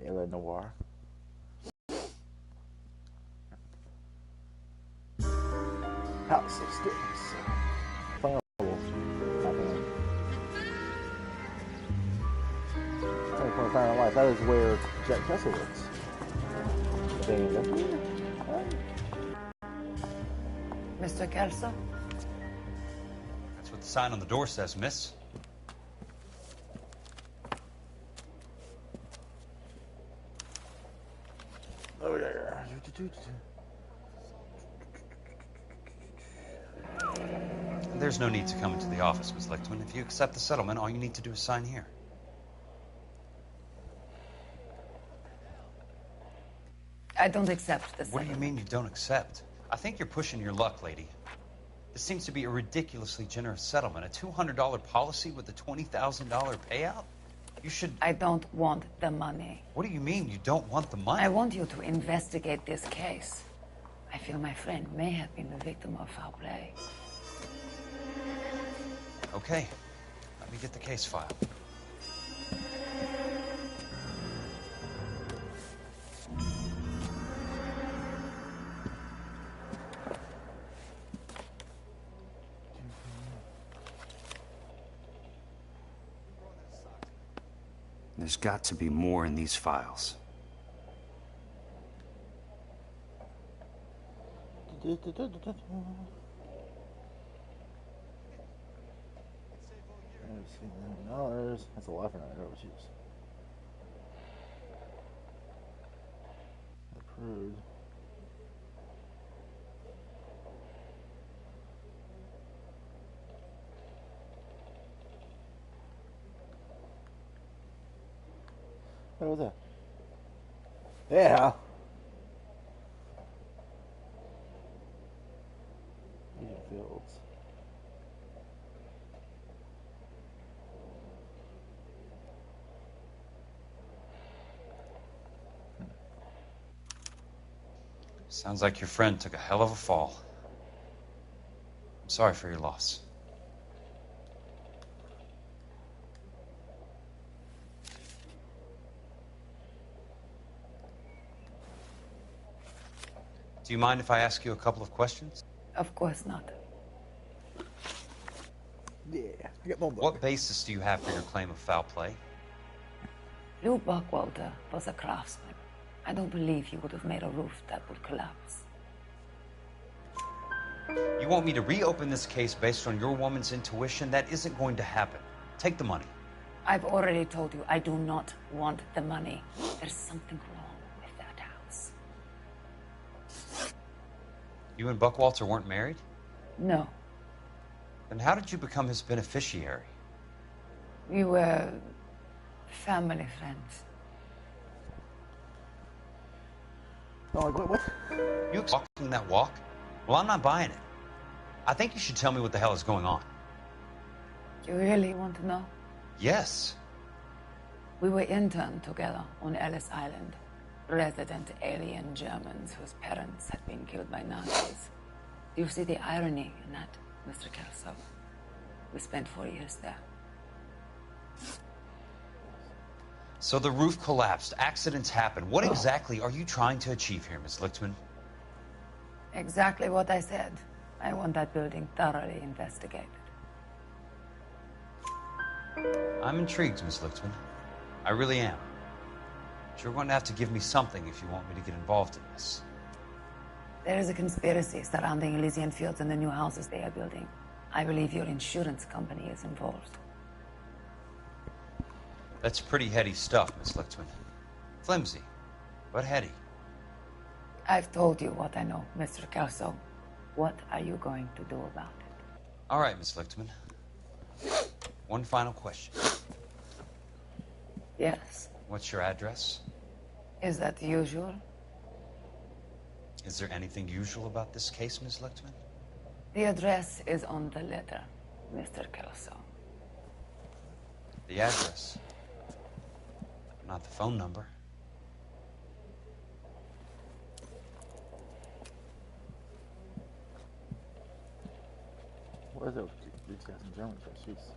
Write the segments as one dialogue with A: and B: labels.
A: Noire. House of Sticks. Flammables. Happening. 20 Fire Life. That is where Jack Kessel lives.
B: Mr. Kelso?
C: That's what the sign on the door says, miss.
A: Oh, yeah.
C: There's no need to come into the office, Miss Lichtman. If you accept the settlement, all you need to do is sign here.
B: I don't accept this.
C: What do you mean you don't accept? I think you're pushing your luck, lady. This seems to be a ridiculously generous settlement. A $200 policy with a $20,000 payout? You should...
B: I don't want the money.
C: What do you mean you don't want the money?
B: I want you to investigate this case. I feel my friend may have been the victim of foul play.
C: Okay. Let me get the case file.
D: There's got to be more in these files.
A: $16,000. That's a lot for $9. Approved. What was that? Yeah. Asian Fields.
C: Sounds like your friend took a hell of a fall. I'm sorry for your loss. Do you mind if I ask you a couple of questions?
B: Of course not.
A: Yeah, I got one book.
C: What basis do you have for your claim of foul play?
B: Lou Buckwalter was a craftsman. I don't believe he would have made a roof that would collapse.
C: You want me to reopen this case based on your woman's intuition? That isn't going to happen. Take the money.
B: I've already told you I do not want the money. There's something wrong with that house.
C: You and Buckwalter weren't married?
B: No.
C: Then how did you become his beneficiary?
B: We were family friends.
A: Oh, what?
C: You walking that walk? Well, I'm not buying it. I think you should tell me what the hell is going on.
B: You really want to know?
C: Yes.
B: We were interned together on Ellis Island. Resident alien Germans whose parents had been killed by Nazis. Do you see the irony in that, Mr. Kelso? We spent 4 years there.
C: So the roof collapsed, accidents happen. What exactly are you trying to achieve here, Miss Lichtman?
B: Exactly what I said. I want that building thoroughly investigated.
C: I'm intrigued, Miss Lichtman. I really am. But you're going to have to give me something if you want me to get involved in this.
B: There is a conspiracy surrounding Elysian Fields and the new houses they are building. I believe your insurance company is involved.
C: That's pretty heady stuff, Miss Lichtman. Flimsy, but heady.
B: I've told you what I know, Mr. Kelso. What are you going to do about it?
C: All right, Miss Lichtman. One final question.
B: Yes.
C: What's your address?
B: Is that usual?
C: Is there anything usual about this case, Miss Lichtman?
B: The address is on the letter, Mr. Kelso.
C: The address, not the phone number.
A: What is it with these guys in German? Jeez.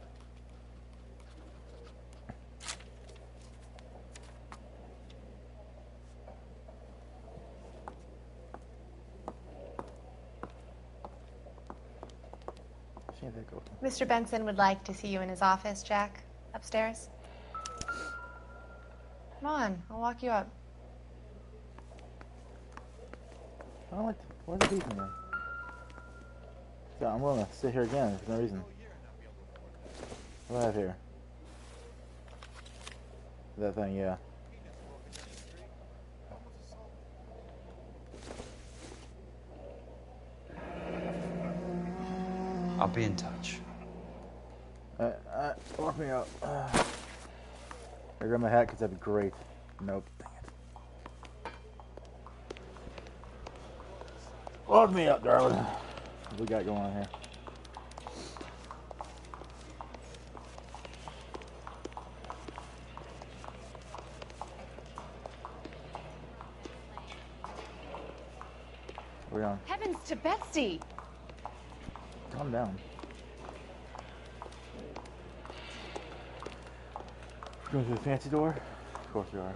A: can't think of.
E: Mr. Benson would like to see you in his office, Jack. Upstairs. Come on, I'll walk you up.
A: I don't like to. Why is it beeping here? So I'm willing to sit here again for no reason. What do I have here? That thing, yeah.
C: I'll be in touch.
A: Walk me out. I grab my hat because that'd be great. Nope. Dang it. Walk me up, darling. What we got going on here? Where we on?
E: Heavens to Betsy!
A: Calm down. Going through the fancy door? Of course we are.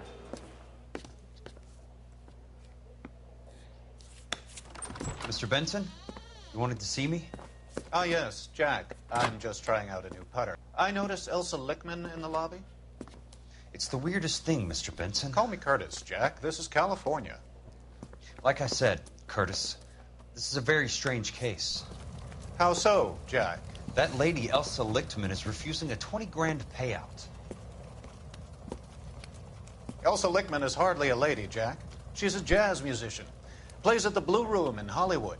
C: Mr. Benson, you wanted to see me?
F: Ah, yes, Jack. I'm just trying out a new putter. I noticed Elsa Lickman in the lobby.
C: It's the weirdest thing, Mr. Benson.
F: Call me Curtis, Jack. This is California.
C: Like I said, Curtis, this is a very strange case.
F: How so, Jack?
C: That lady, Elsa Lichtman, is refusing a 20 grand payout.
F: Elsa Lickman is hardly a lady, Jack. She's a jazz musician. Plays at the Blue Room in Hollywood.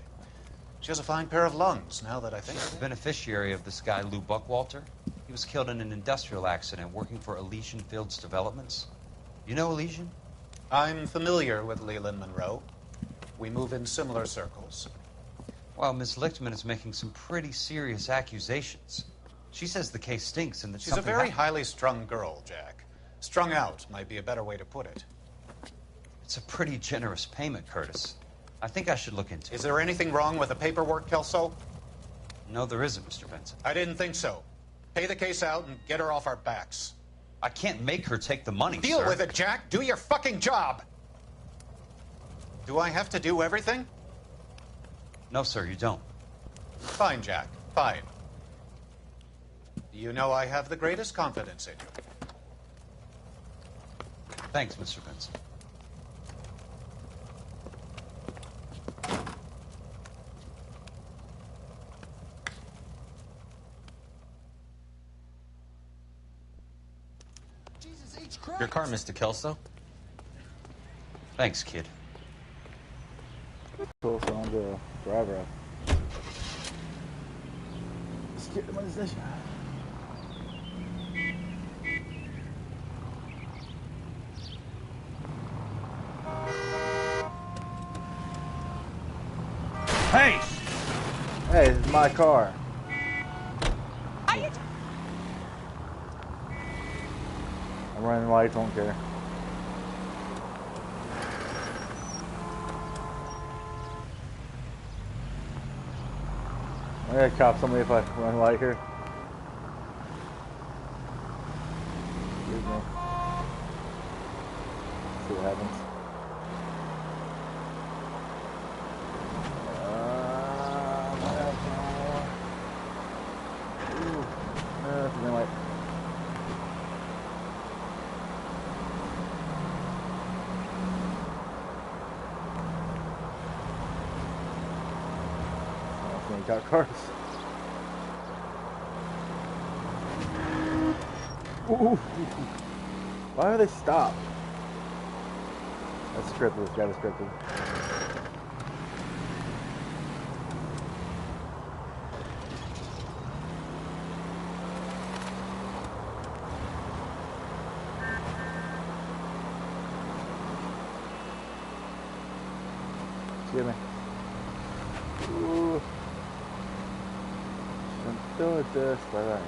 F: She has a fine pair of lungs, now that I think
C: She's
F: of
C: the
F: it.
C: beneficiary of this guy, Lou Buckwalter. He was killed in an industrial accident working for Elysian Fields Developments. You know Elysian?
F: I'm familiar with Leland Monroe. We move in similar circles.
C: Well, Miss Lichtman is making some pretty serious accusations. She says the case stinks and that
F: She's a
C: something
F: very
C: happened.
F: highly strung girl, Jack. Strung out might be a better way to put it.
C: It's a pretty generous payment, Curtis. I think I should look into
F: Is
C: it.
F: there anything wrong with the paperwork, Kelso?
C: No, there isn't, Mr. Benson.
F: I didn't think so. Pay the case out and get her off our backs.
C: I can't make her take the money,
F: Deal
C: sir.
F: with it, Jack. Do your fucking job. Do I have to do everything?
C: No, sir, you don't.
F: Fine, Jack. Fine. You know I have the greatest confidence in you.
C: Thanks, Mr. Benson.
G: Your car, Mr. Kelso.
C: Thanks, kid.
A: Cool, so I'm the driver. Let's get him on the station.
G: Hey!
A: Hey, this is my car. I'm running lights, don't care. I'm gonna cop somebody if I run a light here. Excuse me. See what happens. That's a green light. Got cars. Ooh. Why are they stopped? That's scripted. This guy was scripted. Excuse me. Ooh. Shouldn't do it this, but I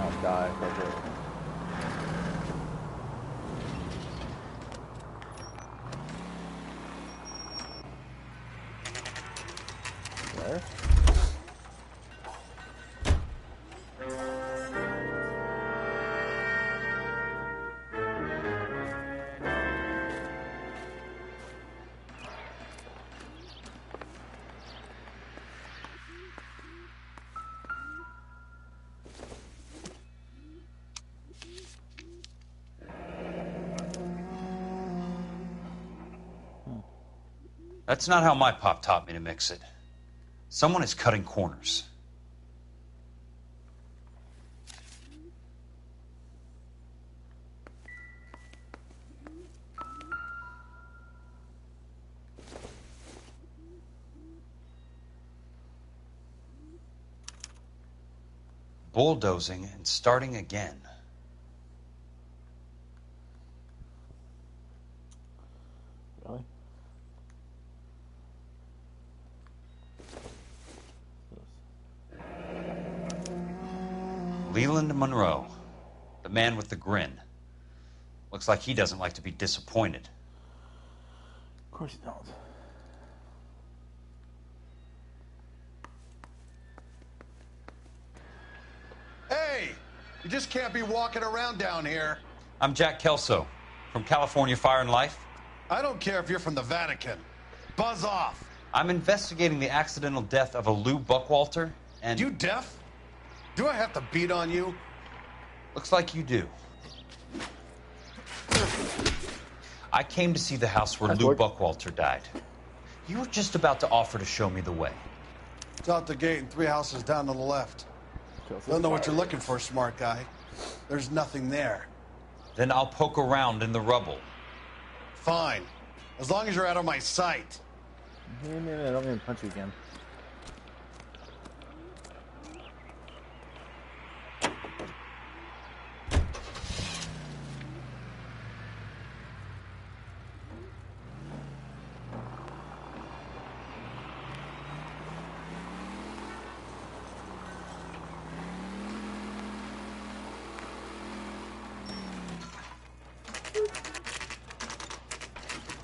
A: I'll die if I do it. There.
C: That's not how my pop taught me to mix it. Someone is cutting corners. Bulldozing and starting again.
A: Really?
C: Leland Monroe, the man with the grin. Looks like he doesn't like to be disappointed.
A: Of course you don't.
H: Hey! You just can't be walking around down here.
C: I'm Jack Kelso, from California Fire and Life.
H: I don't care if you're from the Vatican. Buzz off.
C: I'm investigating the accidental death of a Lou Buckwalter, and...
H: You deaf? Do I have to beat on you?
C: Looks like you do. I came to see the house where Lou Buckwalter died. You were just about to offer to show me the way.
H: It's out the gate and 3 houses down to the left. Don't know what you're looking for, smart guy. There's nothing there.
C: Then I'll poke around in the rubble.
H: Fine. As long as you're out of my sight.
A: I don't mean to punch you again.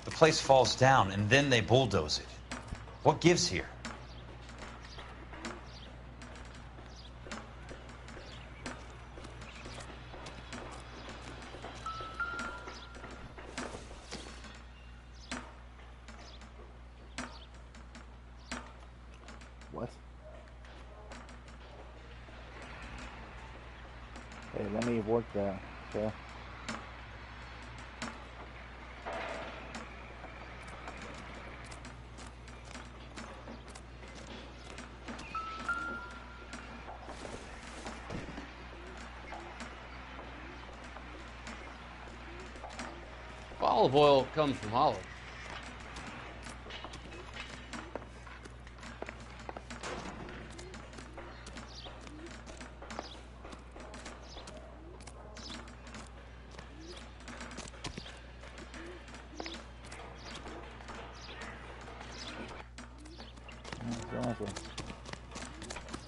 C: The place falls down, and then they bulldoze it. What gives here?
A: What? Hey, let me work that, okay?
I: Olive oil comes from olives.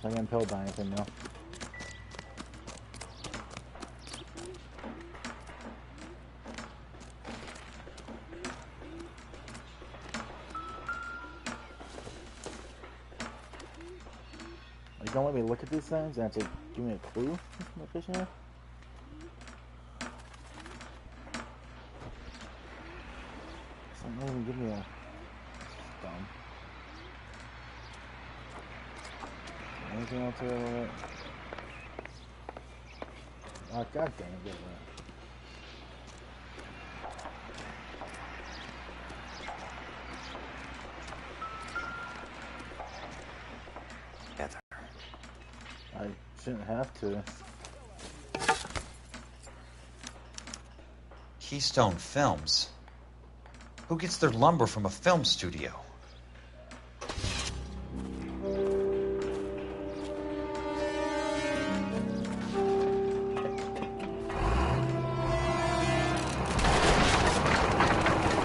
A: I'm getting impelled by anything now. You don't let me look at these things and to give me a clue from the fishing here? Don't even give me a dumb. Anything else here with it? Oh, god damn it, get that. I shouldn't have to.
C: Keystone Films? Who gets their lumber from a film studio?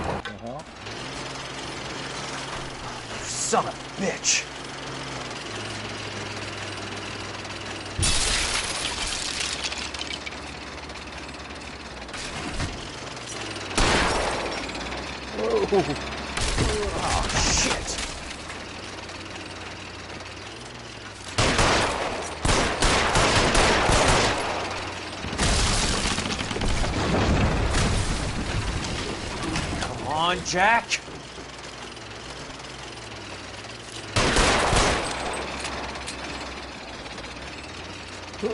A: What the hell?
C: Son of a bitch! Oh, shit! Come on, Jack!
A: Let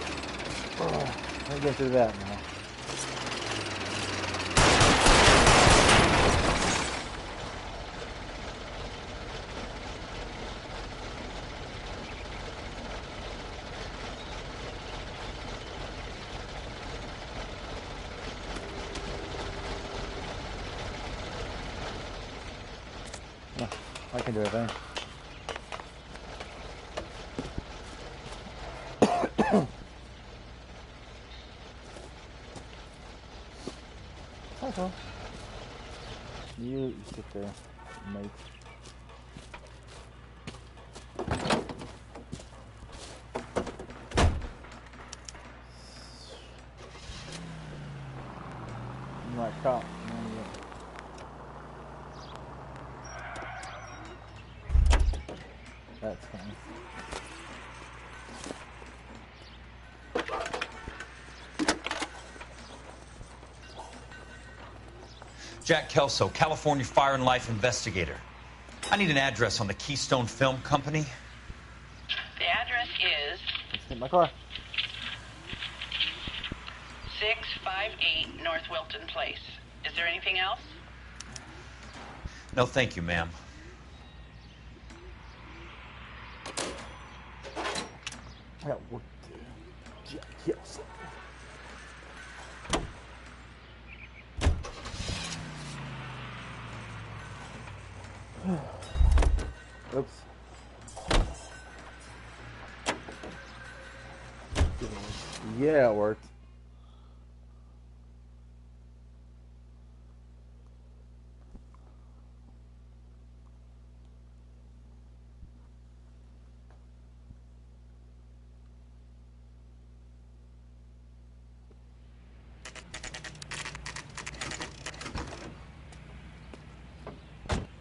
A: me get through that now. Oh, I can do everything. Okay. You sit there, mate. I'm not caught. That's funny.
C: Jack Kelso, California Fire and Life investigator. I need an address on the Keystone Film Company.
J: The address is...
A: Let's get my car.
J: 658 North Wilton Place. Is there anything else?
C: No, thank you, ma'am.
A: I got work to do. Jack Kelso. Oops. Yeah, it worked.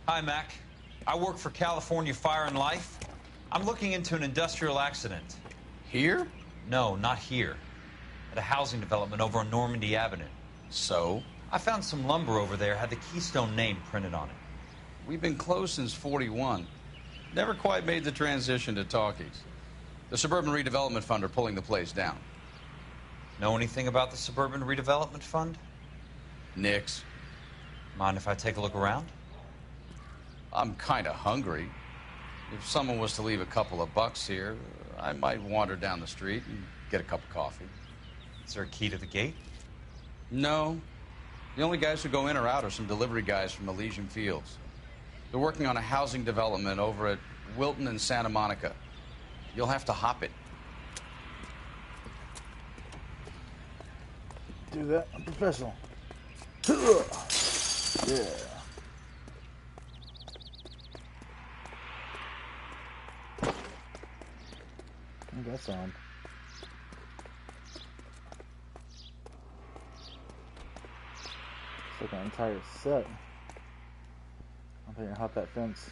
C: Hi, Mac. I work for California Fire and Life. I'm looking into an industrial accident.
G: Here?
C: No, not here. At a housing development over on Normandy Avenue.
G: So?
C: I found some lumber over there, had the Keystone name printed on it.
G: We've been closed since '41. Never quite made the transition to talkies. The Suburban Redevelopment Fund are pulling the place down.
C: Know anything about the Suburban Redevelopment Fund?
G: Nix.
C: Mind if I take a look around?
G: I'm kind of hungry. If someone was to leave a couple of bucks here, I might wander down the street and get a cup of coffee.
C: Is there a key to the gate?
G: No. The only guys who go in or out are some delivery guys from Elysian Fields. They're working on a housing development over at Wilton and Santa Monica. You'll have to hop it.
A: Do that. I'm professional. Yeah. That sound. It's like an entire set. I'm thinking hop that fence.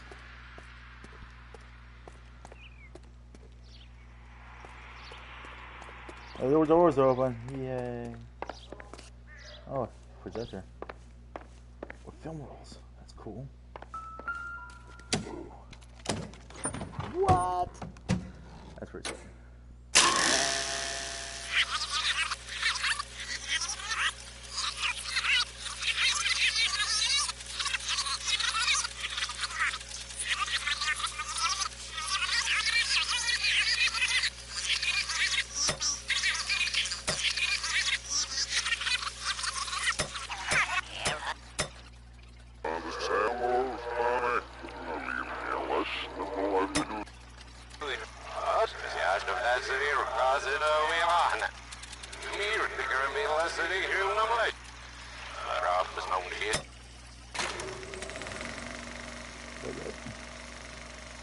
A: Oh, the doors are open. Yay. Oh, projector. With film rolls. That's cool. What? That's pretty cool.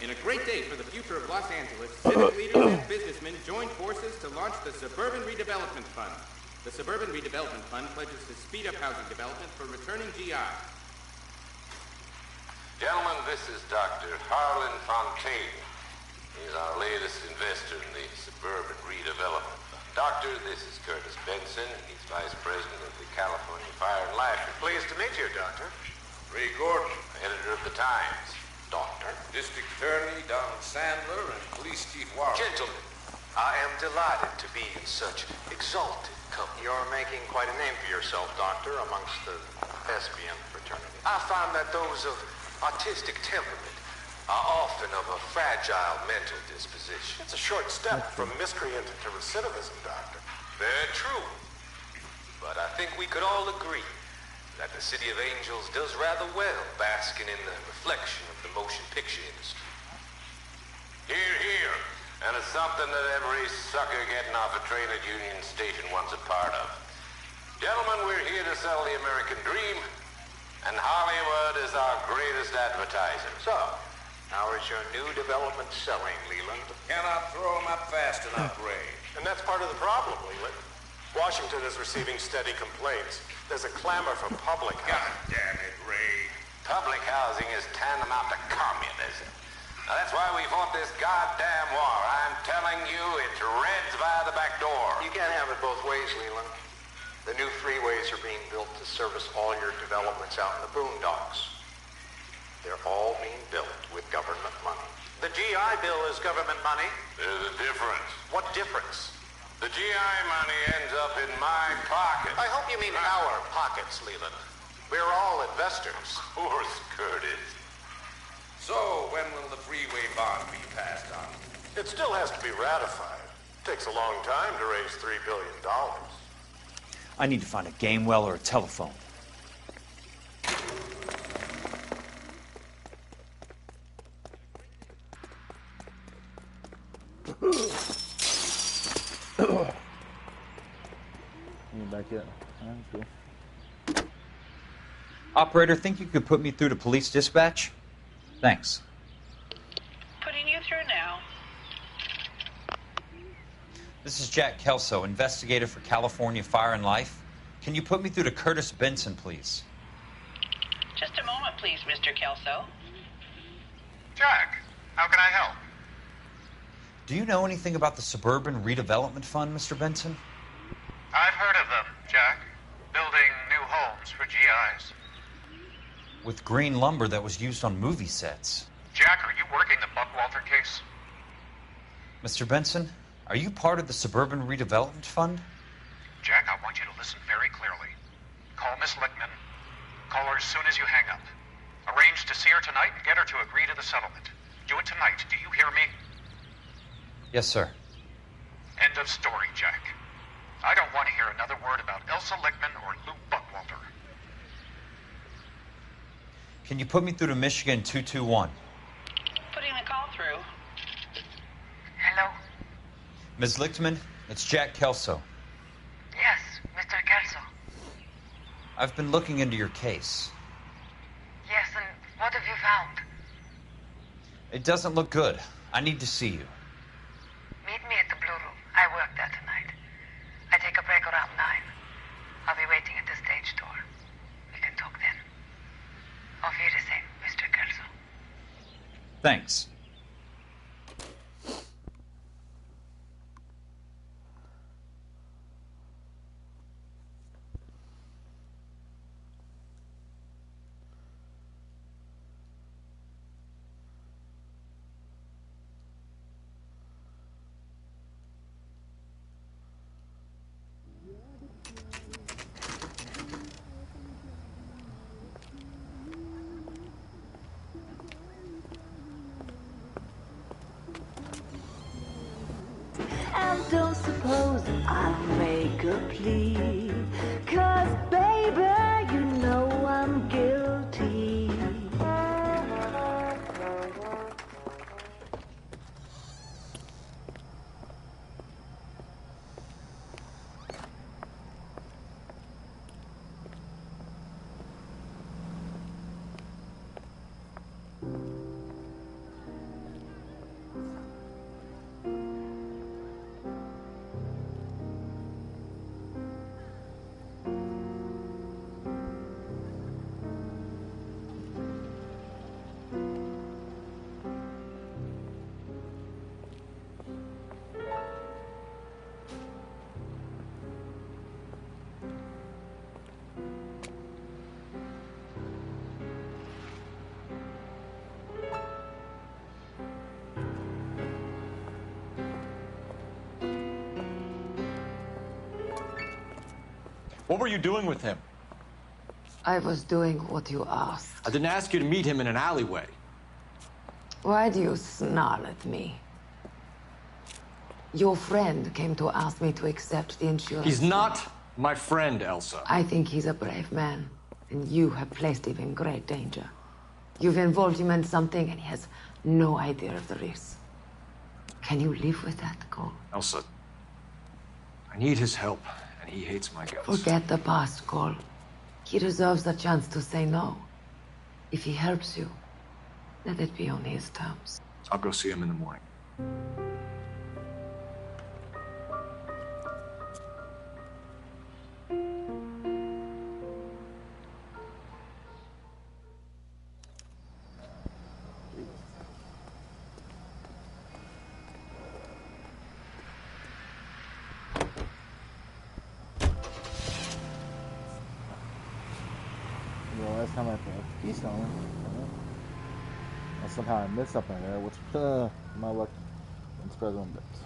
K: In a great day for the future of Los Angeles, civic leaders and businessmen joined forces to launch the Suburban Redevelopment Fund. The Suburban Redevelopment Fund pledges to speed up housing development for returning GI.
L: Gentlemen, this is Dr. Harlan Fontaine. He's our latest investor in the Suburban Redevelopment Fund. Doctor, this is Curtis Benson. He's Vice President of the California Fire and Life.
M: Pleased to meet you, Doctor.
L: Ray Gordon, editor of the Times.
M: Doctor.
L: District Attorney Donald Sandler and Police Chief Warren.
M: Gentlemen, I am delighted to be in such exalted company. You're making quite a name for yourself, Doctor, amongst the thespian fraternity. I find that those of artistic temperament are often of a fragile mental disposition. It's a short step from miscreant to recidivism, Doctor.
L: Very true. But I think we could all agree that the City of Angels does rather well basking in the reflection of the motion picture industry. Hear, hear. And it's something that every sucker getting off a train at Union Station wants a part of. Gentlemen, we're here to sell the American dream, and Hollywood is our greatest advertiser.
M: So, how is your new development selling, Leland?
L: Cannot throw them up fast enough, Ray.
N: And that's part of the problem, Leland. Washington is receiving steady complaints. There's a clamor for public housing.
L: God damn it, Ray. Public housing is tantamount to communism. Now, that's why we fought this goddamn war. I'm telling you, it's Reds via the back door.
M: You can't have it both ways, Leland. The new freeways are being built to service all your developments out in the boondocks. They're all being built with government money.
N: The GI Bill is government money.
L: There's a difference.
N: What difference?
L: The GI money ends up in my pocket.
N: I hope you mean our pockets, Leland. We're all investors.
L: Of course, Curtis. So, when will the freeway bond be passed on?
N: It still has to be ratified. Takes a long time to raise $3 billion.
O: I need to find a game well or a telephone.
A: Back yet? Cool.
O: Operator, think you could put me through to police dispatch? Thanks.
J: Putting you through now.
C: This is Jack Kelso, investigator for California Fire and Life. Can you put me through to Curtis Benson, please?
J: Just a moment, please, Mr. Kelso.
M: Jack, how can I help?
C: Do you know anything about the Suburban Redevelopment Fund, Mr. Benson?
M: I've heard of them, Jack. Building new homes for GIs.
C: With green lumber that was used on movie sets.
M: Jack, are you working the Buckwalter case?
C: Mr. Benson, are you part of the Suburban Redevelopment Fund?
M: Jack, I want you to listen very clearly. Call Miss Lickman. Call her as soon as you hang up. Arrange to see her tonight and get her to agree to the settlement. Do it tonight. Do you hear me?
C: Yes, sir.
M: End of story, Jack. I don't want to hear another word about Elsa Lickman or Lou Buckwalter.
C: Can you put me through to Michigan 221?
J: Putting the call through.
P: Hello?
C: Ms. Lichtman, it's Jack Kelso.
P: Yes, Mr. Kelso.
C: I've been looking into your case.
P: Yes, and what have you found?
C: It doesn't look good. I need to see you.
P: Meet me at the Blue Room. I work there tonight. I take a break around 9. I'll be waiting at the stage door. We can talk then. Auf Wiedersehen, Mr. Kelso.
O: Thanks.
Q: And don't suppose I'll make a plea, 'cause baby, you know I'm guilty.
R: What were you doing with him?
B: I was doing what you asked.
R: I didn't ask you to meet him in an alleyway.
B: Why do you snarl at me? Your friend came to ask me to accept the insurance.
R: He's not my friend, Elsa.
B: I think he's a brave man. And you have placed him in great danger. You've involved him in something, and he has no idea of the risk. Can you live with that, Cole?
R: Elsa, I need his help, and he hates my guts.
B: Forget the past, Cole. He deserves the chance to say no. If he helps you, let it be on his terms.
R: I'll go see him in the morning.
A: Last time I played Keystone, and somehow I missed something there, which my luck and spread on bits.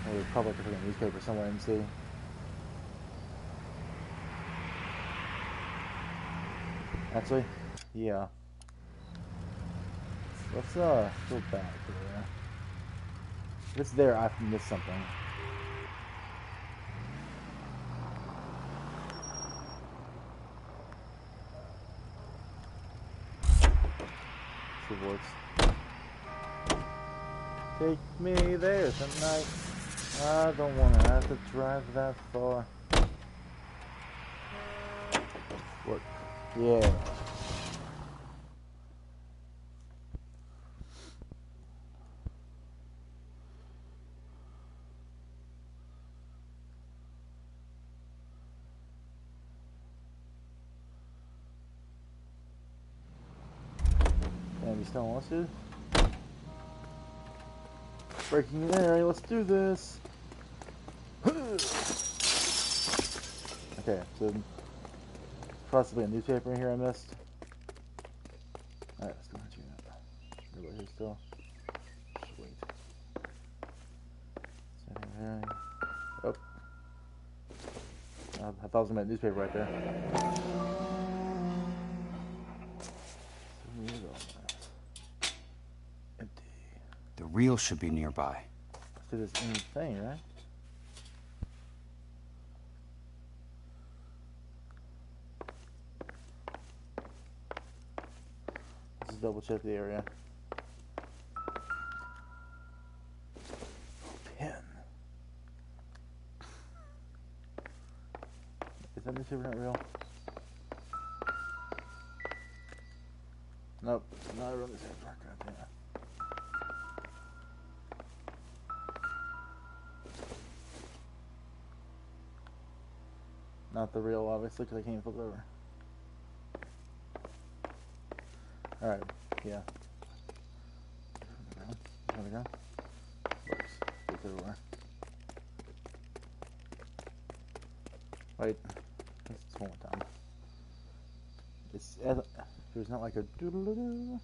A: Maybe probably could put a newspaper somewhere and see. Actually, yeah. Let's go back here. If it's there, I've missed something. Take me there tonight. I don't wanna have to drive that far. What? Yeah. And he still wants to. Breaking the area, let's do this. Okay, so possibly a newspaper in here I missed. Alright, let's go into that. Everybody here still. Sweet. Oh. I thought it was a newspaper right there.
D: The reel should be nearby.
A: To this thing, right? Let's just double check the area. Pen. Is that newspaper not real? Nope, not a real newspaper. God damn. Not the real, obviously, because I can't flip it over. Alright, yeah. There we go. Works. It's everywhere. Wait. Let's one more time. It's... There's not like a doodle-doo.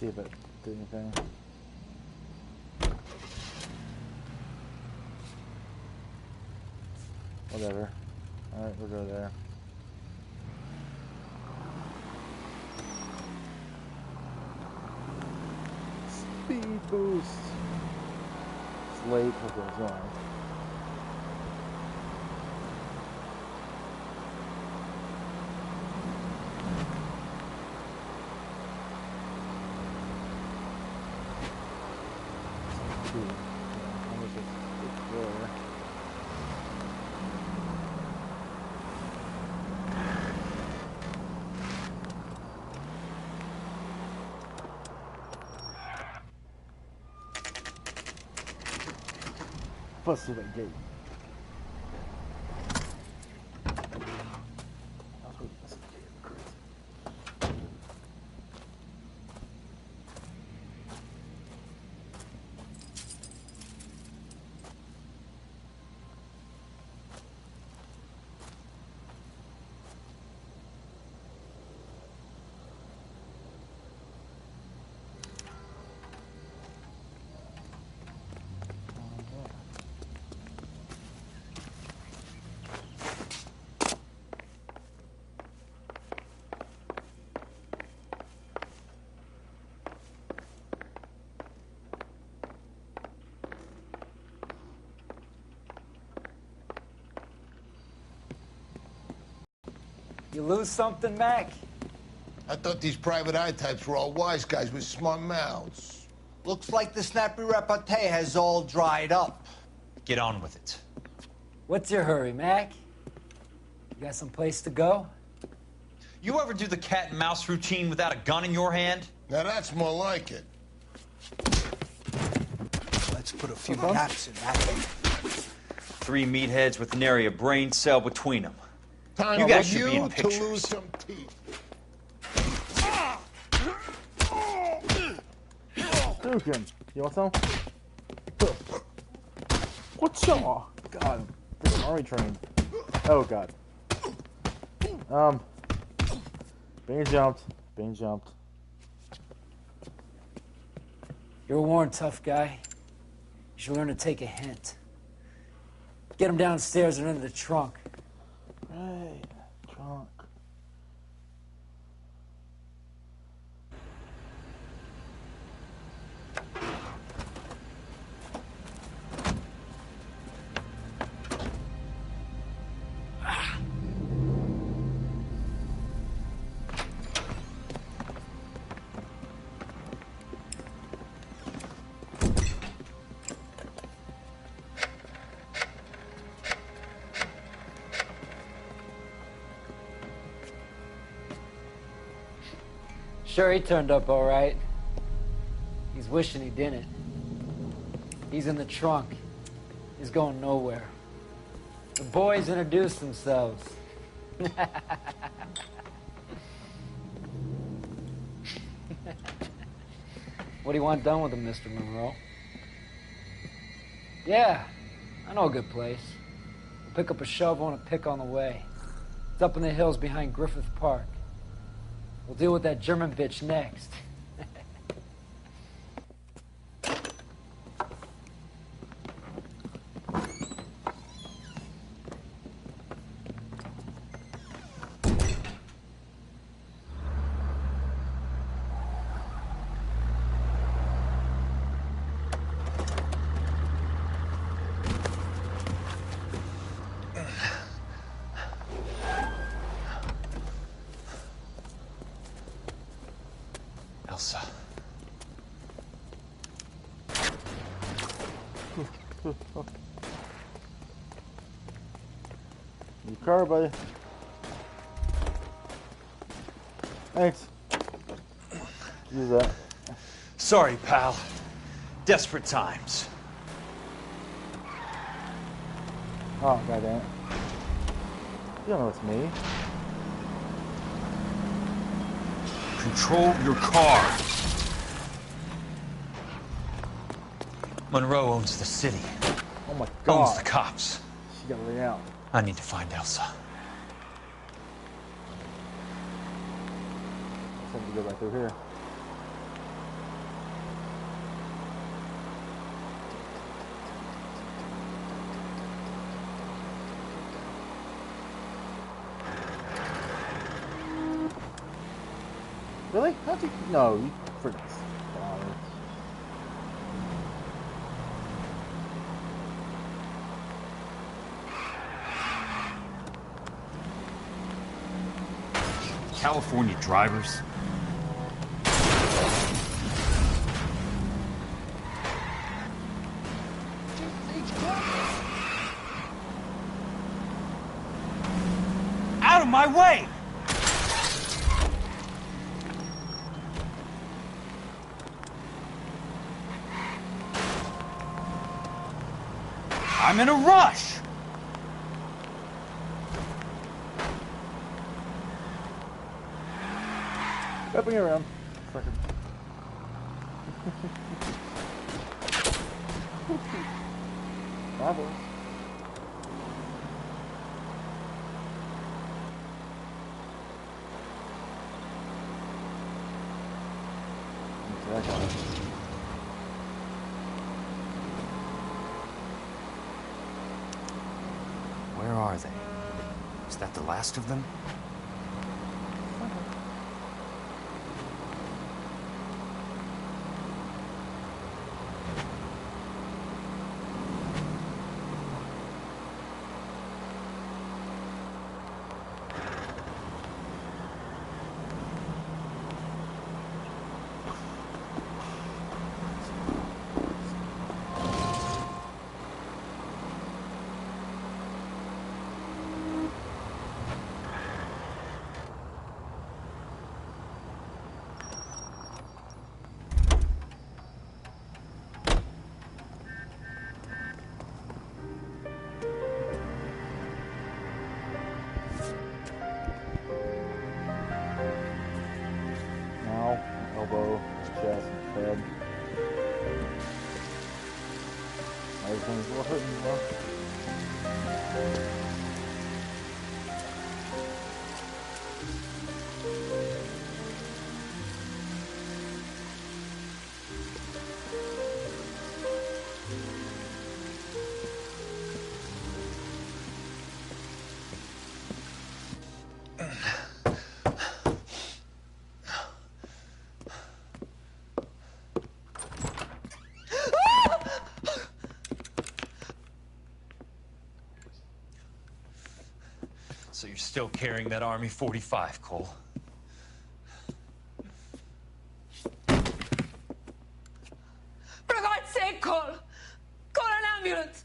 A: See if it did anything. Whatever. Alright, we'll go there. Speed boost! It's late, hope it was on. Plus to that gate.
S: You lose something, Mac?
T: I thought these private eye types were all wise guys with smart mouths.
U: Looks like the snappy repartee has all dried up.
C: Get on with it.
S: What's your hurry, Mac? You got some place to go?
C: You ever do the cat and mouse routine without a gun in your hand?
T: Now that's more like it.
U: Let's put a few caps in that.
O: 3 meatheads with nary a brain cell between them.
T: Time
O: you
T: for
O: guys should be
T: you
O: in
T: to
O: pictures.
T: lose some teeth.
A: Dukin, you want some? What's up? God, this army train. Oh God. Being jumped. Being jumped.
S: You're a worn, tough guy. You should learn to take a hint. Get him downstairs and into the trunk.
A: Right, trunk.
S: Sure, he turned up all right. He's wishing he didn't. He's in the trunk. He's going nowhere. The boys introduced themselves. What do you want done with him, Mr. Monroe? Yeah, I know a good place. We'll pick up a shovel and a pick on the way. It's up in the hills behind Griffith Park. We'll deal with that German bitch next.
C: Elsa.
A: Your car, buddy. Thanks. Use that.
O: Sorry, pal. Desperate times.
A: Oh, goddamn it. You don't know it's me.
O: Control your car.
C: Monroe owns the city.
A: Oh my God.
C: Owns the cops.
A: She got laid out.
C: I need to find Elsa.
A: Something to go back through here. Really? How'd you? No, you freaking.
D: California drivers.
O: Out of my way! I'm in a rush!
A: Wrapping around. Fucking. Marvelous.
D: Where are they? Is that the last of them?
A: elbow, chest, head. Everything's a little hurting, well.
C: So you're still carrying that Army 45, Cole?
E: For God's sake, Cole! Call an ambulance!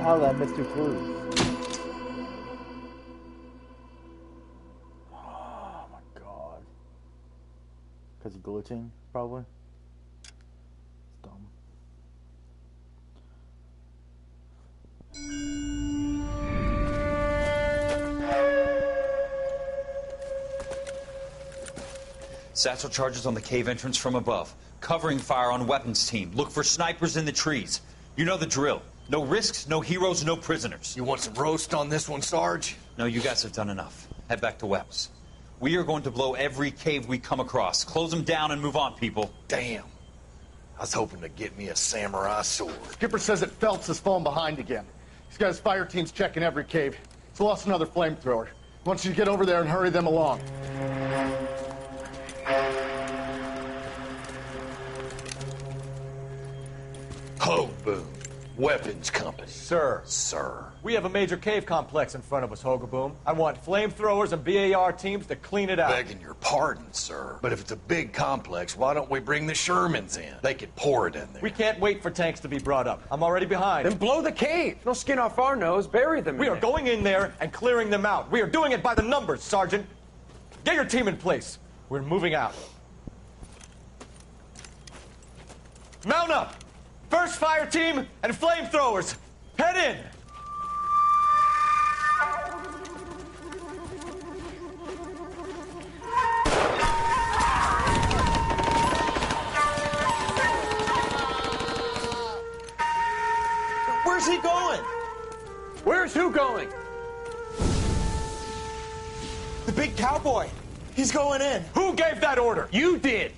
A: Oh, that Mr. Cruz. Oh my god. Because he's glitching, probably. It's dumb.
O: Satchel charges on the cave entrance from above. Covering fire on weapons team. Look for snipers in the trees. You know the drill. No risks, no heroes, no prisoners.
R: You want some roast on this one, Sarge?
O: No, you guys have done enough. Head back to Webb's. We are going to blow every cave we come across. Close them down and move on, people.
R: Damn. I was hoping to get me a samurai sword.
V: Skipper says that Phelps has fallen behind again. He's got his fire teams checking every cave. He's lost another flamethrower. He wants you to get over there and hurry them along.
R: Ho, Boom. Weapons Company.
W: Sir.
R: Sir.
W: We have a major cave complex in front of us, Hogaboom. I want flamethrowers and BAR teams to clean it out.
R: Begging your pardon, sir. But if it's a big complex, why don't we bring the Shermans in? They could pour it in there.
W: We can't wait for tanks to be brought up. I'm already behind.
X: Then blow the cave. No skin off our nose. Bury them.
W: We are going in there and clearing them out. We are doing it by the numbers, Sergeant. Get your team in place. We're moving out. Mount up! First fire team and flamethrowers. Head in!
O: Where's he going?
X: Where's who going?
O: The big cowboy. He's going in.
W: Who gave that order?
X: You did.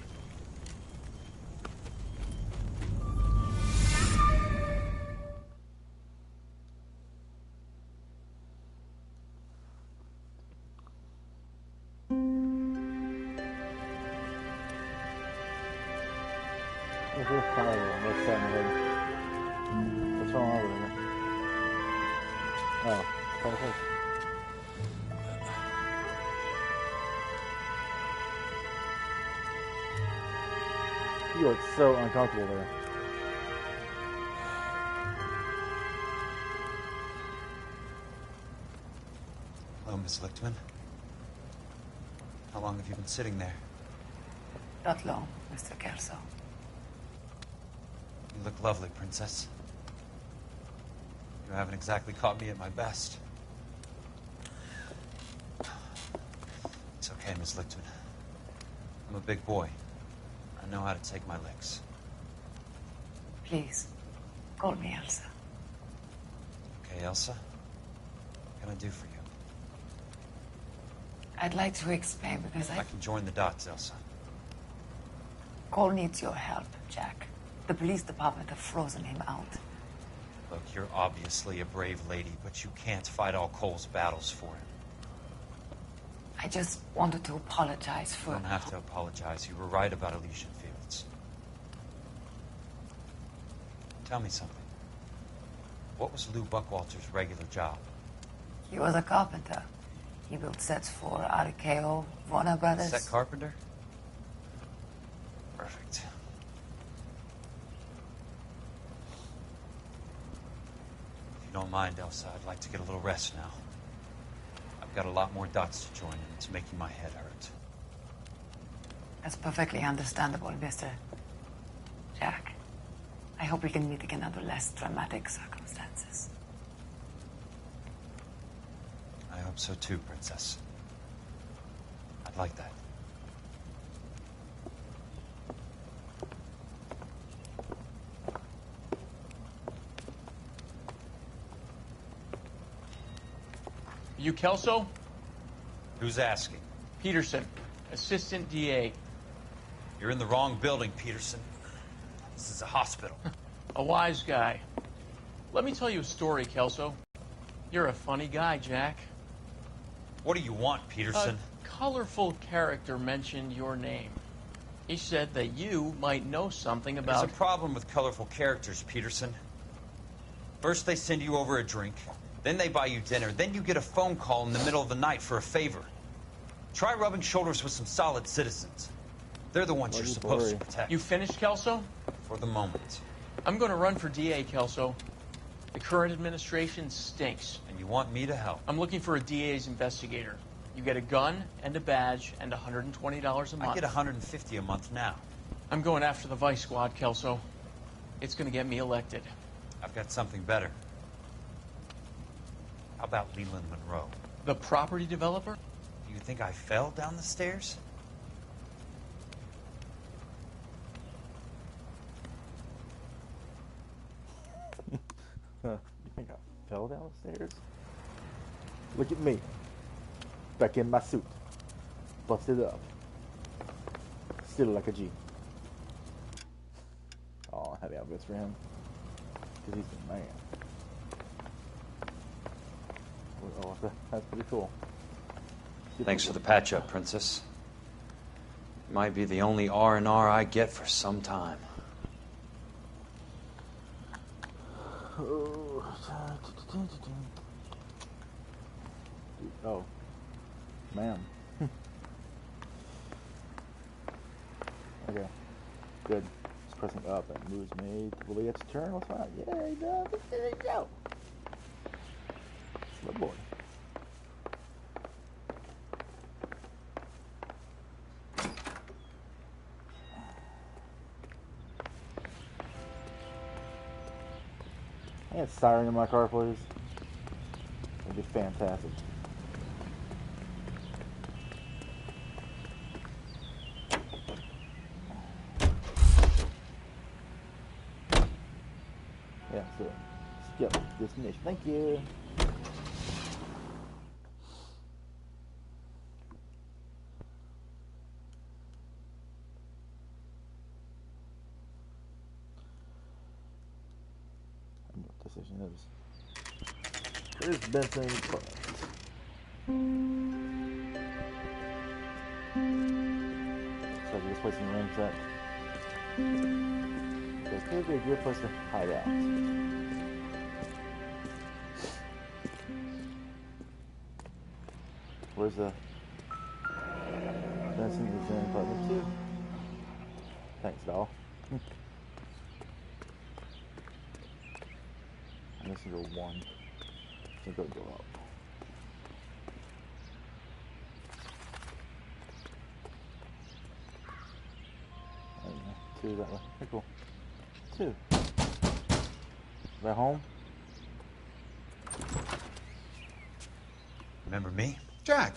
A: What's wrong over there? Oh, perfect. You look so uncomfortable there.
C: Hello, Miss Lichtman. How long have you been sitting there?
B: Not long, Mr. Kelso.
C: You look lovely, Princess. You haven't exactly caught me at my best. It's okay, Miss Lichtman. I'm a big boy. I know how to take my licks.
B: Please, call me Elsa.
C: Okay, Elsa? What can I do for you?
B: I'd like to explain because
C: I can join the dots, Elsa.
B: Cole needs your help, Jack. The police department have frozen him out.
C: Look, you're obviously a brave lady, but you can't fight all Cole's battles for him.
B: I just wanted to apologize for...
C: You don't have to apologize. You were right about Elysian Fields. Tell me something. What was Lou Buckwalter's regular job?
B: He was a carpenter. He built sets for RKO, Warner Brothers.
C: Set carpenter? Perfect. If you don't mind, Elsa, I'd like to get a little rest now. I've got a lot more dots to join, and it's making my head hurt.
B: That's perfectly understandable, Mr. Jack. I hope we can meet again under less dramatic circumstances.
C: I hope so too, Princess. I'd like that.
F: You Kelso?
C: Who's asking?
F: Peterson, Assistant DA.
C: You're in the wrong building, Peterson. This is a hospital.
F: A wise guy. Let me tell you a story, Kelso. You're a funny guy, Jack.
C: What do you want, Peterson?
F: A colorful character mentioned your name. He said that you might know something about...
C: There's a problem with colorful characters, Peterson. First they send you over a drink, then they buy you dinner, then you get a phone call in the middle of the night for a favor. Try rubbing shoulders with some solid citizens. They're the ones you're supposed to protect.
F: You finished, Kelso?
C: For the moment.
F: I'm going to run for DA, Kelso. The current administration stinks.
C: And you want me to help?
F: I'm looking for a DA's investigator. You get a gun and a badge and $120 a month.
C: I get $150 a month now.
F: I'm going after the Vice Squad, Kelso. It's going to get me elected.
C: I've got something better. How about Leland Monroe?
F: The property developer?
C: Do you think I fell down the stairs?
A: You think I fell down the stairs? Look at me. Back in my suit. Busted up. Still like a G. Oh, happy outfits for him. Because he's the man. Oh, that's pretty cool.
O: Thanks for the patch-up, Princess. Might be the only R&R I get for some time.
A: Oh, ma'am. Okay, good. Just pressing up and moves made. Will he get to turn? What's that? Yeah, he does. There you go. It's my boy. I had siren in my car, please. That'd be fantastic. Yeah, so skip destination. Thank you. Decision is. There's Benson. So this place in the range set. So it could be a good place to hide out. Where's the Benson is in apartment 2. Thanks, doll. And this is a 1. So go up. And 2 that way. Okay, cool. 2. Is that home?
C: Remember me?
G: Jack.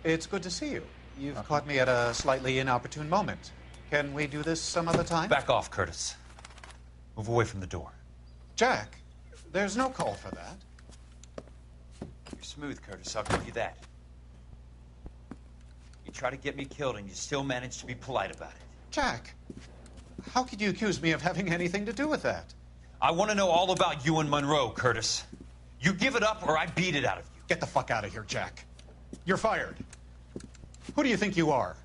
G: It's good to see you. You've caught me at a slightly inopportune moment. Can we do this some other time?
C: Back off, Curtis. Move away from the door.
G: Jack, there's no call for that.
C: You're smooth, Curtis. I'll give you that. You try to get me killed, and you still manage to be polite about it.
G: Jack, how could you accuse me of having anything to do with that?
C: I want to know all about you and Monroe, Curtis. You give it up, or I beat it out of you.
G: Get the fuck out of here, Jack. You're fired. Who do you think you are?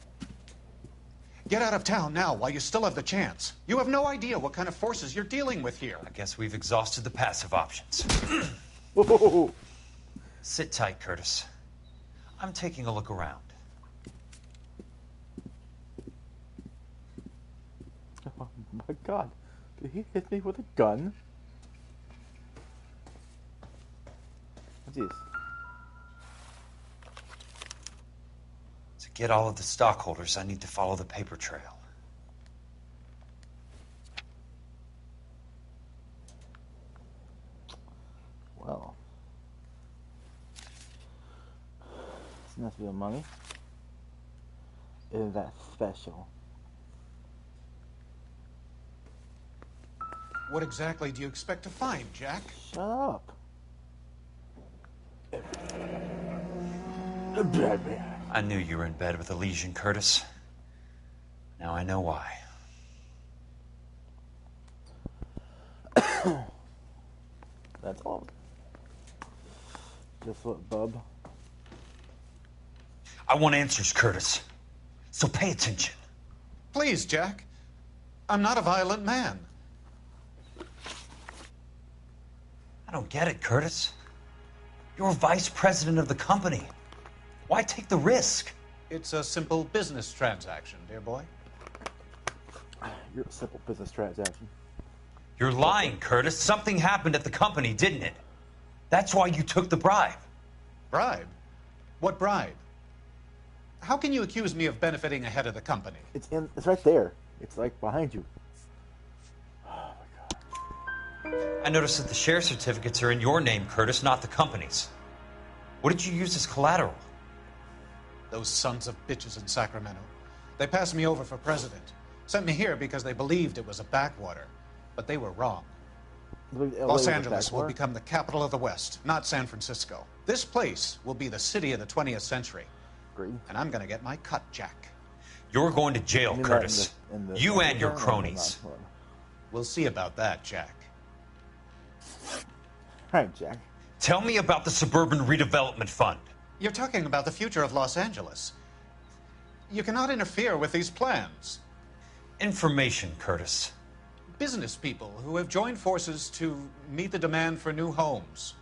G: Get out of town now while you still have the chance. You have no idea what kind of forces you're dealing with here.
C: I guess we've exhausted the passive options. Sit tight, Curtis. I'm taking a look around.
A: Oh my god. Did he hit me with a gun? What's this?
C: To get all of the stockholders, I need to follow the paper trail.
A: Must be the money. Isn't that special?
G: What exactly do you expect to find, Jack?
A: Shut up.
C: I knew you were in bed with a lesion, Curtis. Now I know why.
A: That's all. Just what, bub?
C: I want answers, Curtis. So pay attention.
G: Please, Jack. I'm not a violent man.
C: I don't get it, Curtis. You're vice president of the company. Why take the risk?
G: It's a simple business transaction, dear boy.
A: You're a simple business transaction.
C: You're lying, Curtis. Something happened at the company, didn't it? That's why you took the bribe.
G: Bribe? What bribe? How can you accuse me of benefiting ahead of the company?
A: It's right there. It's like behind you.
C: I noticed that the share certificates are in your name, Curtis, not the company's. What did you use as collateral?
G: Those sons of bitches in Sacramento. They passed me over for president. Sent me here because they believed it was a backwater. But they were wrong. Los Angeles will become the capital of the West, not San Francisco. This place will be the city of the 20th century. And I'm going to get my cut, Jack.
C: You're going to jail, Curtis. You and your cronies.
G: We'll see about that, Jack.
A: All right, Jack.
C: Tell me about the Suburban Redevelopment Fund.
G: You're talking about the future of Los Angeles. You cannot interfere with these plans.
C: Information, Curtis.
G: Business people who have joined forces to meet the demand for new homes.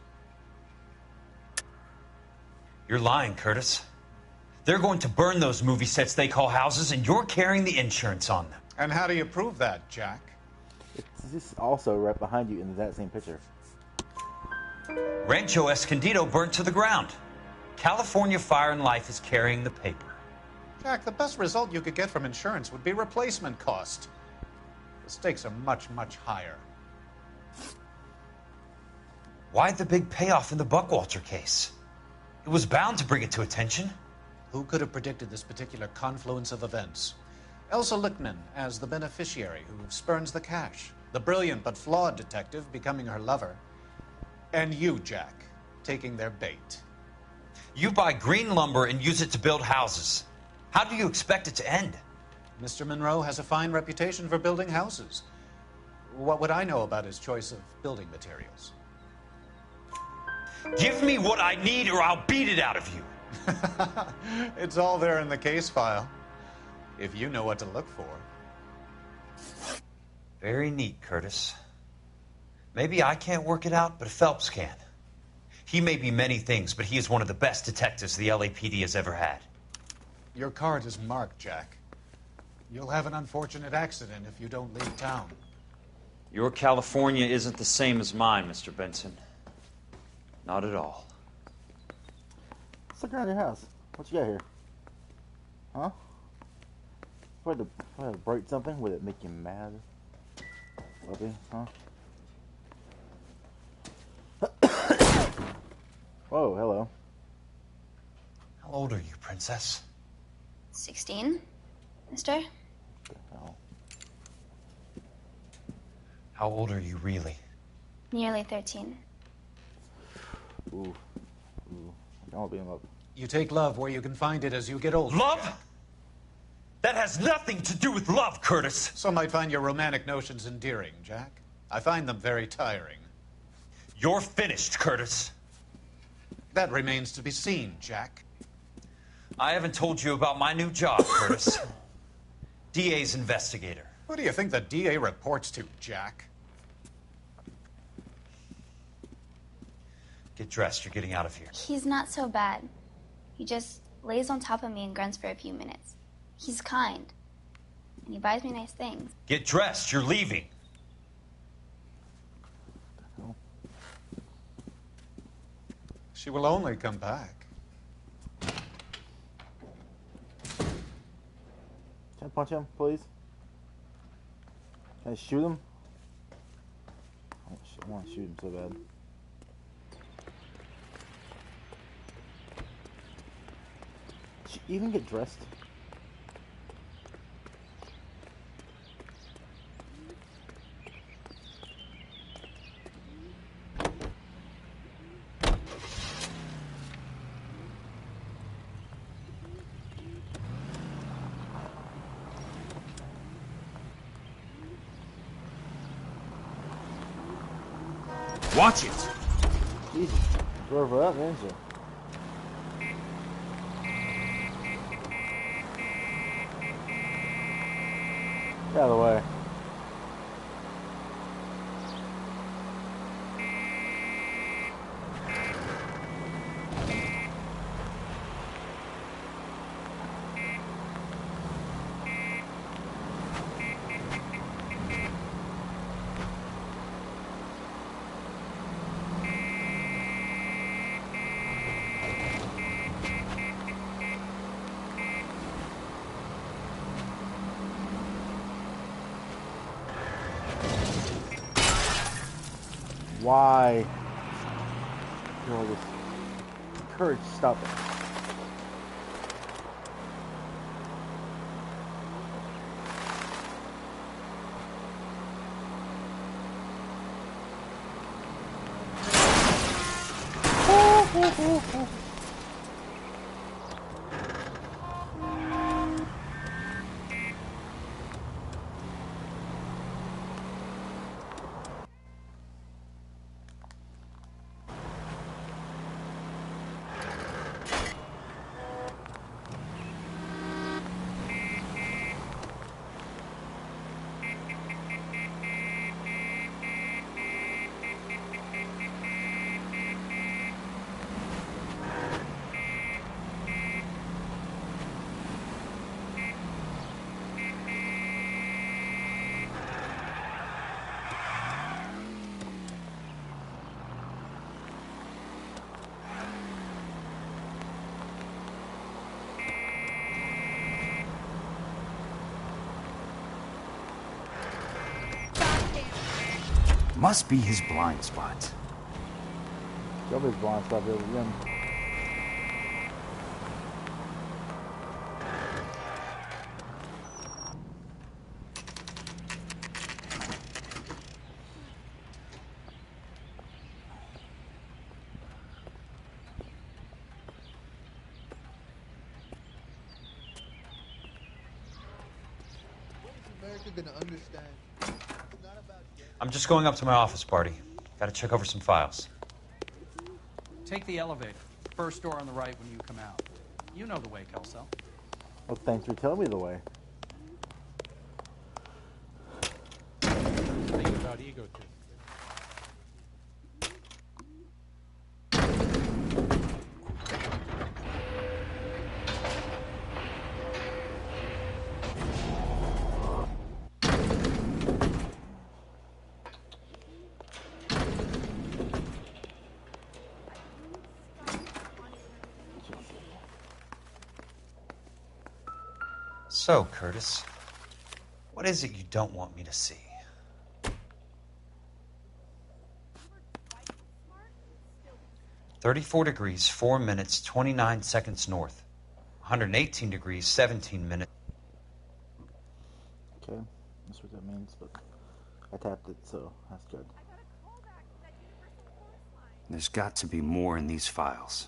C: You're lying, Curtis. They're going to burn those movie sets they call houses, and you're carrying the insurance on them.
G: And how do you prove that, Jack?
A: It's just also right behind you in that same picture.
C: Rancho Escondido burnt to the ground. California Fire and Life is carrying the paper.
G: Jack, the best result you could get from insurance would be replacement cost. The stakes are much, much higher.
C: Why the big payoff in the Buckwalter case? It was bound to bring it to attention.
G: Who could have predicted this particular confluence of events? Elsa Lichtman as the beneficiary who spurns the cash. The brilliant but flawed detective becoming her lover. And you, Jack, taking their bait.
C: You buy green lumber and use it to build houses. How do you expect it to end?
G: Mr. Monroe has a fine reputation for building houses. What would I know about his choice of building materials?
C: Give me what I need or I'll beat it out of you.
G: It's all there in the case file, if you know what to look for.
C: Very neat, Curtis. Maybe I can't work it out, but Phelps can. He may be many things, but he is one of the best detectives the LAPD has ever had.
G: Your card is marked, Jack. You'll have an unfortunate accident if you don't leave town.
O: Your California isn't the same as mine, Mr. Benson. Not at all.
A: Let's look around your house. What you got here? Huh? If I had to break something, would it make you mad? Lovey, huh? Whoa, hello.
C: How old are you, Princess?
H: 16, mister?
A: What the hell?
C: How old are you really?
H: Nearly 13.
A: Ooh. I'll be in love.
G: You take love where you can find it as you get older.
C: Love? That has nothing to do with love, Curtis.
G: Some might find your romantic notions endearing, Jack. I find them very tiring.
C: You're finished, Curtis.
G: That remains to be seen, Jack.
C: I haven't told you about my new job, Curtis. DA's investigator.
G: Who do you think the DA reports to, Jack?
C: Get dressed. You're getting out of here.
H: He's not so bad. He just lays on top of me and grunts for a few minutes. He's kind. And he buys me nice things.
C: Get dressed. You're leaving.
G: She will only come back.
A: Can I punch him, please? Can I shoot him? I want to shoot him so bad. she even get dressed?
O: Watch it!
A: Jesus, drove her up, didn't you? Get out of the way. Why? You know, this courage, stop it.
O: Must be his blind spot.
A: His blind spot there again.
I: America gonna understand?
C: I'm just going up to my office party. Gotta check over some files.
K: Take the elevator. First door on the right when you come out. You know the way, Kelso.
A: Well, thanks for telling me the way.
G: Think about ego too.
C: So, Curtis, what is it you don't want me to see? $34 4 minutes, 29 seconds north. 118 degrees, 17 minutes.
A: Okay, that's what that means, but I tapped it, so that's good.
O: There's got to be more in these files.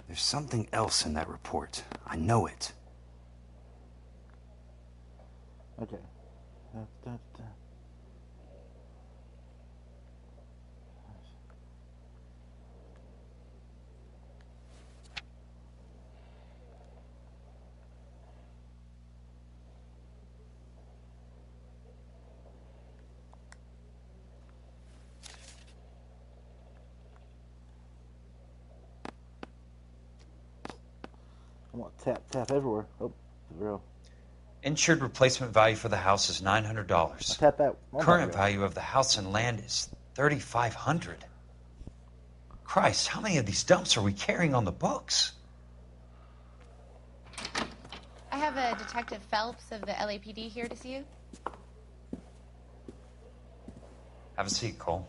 O: There's something else in that report. I know it.
A: Okay. I want tap everywhere. Oh, zero.
C: Insured replacement value for the house is $900.
A: Tap that.
C: Current value of the house and land is $3,500. Christ, how many of these dumps are we carrying on the books?
L: I have a Detective Phelps of the LAPD here to see you.
C: Have a seat, Cole.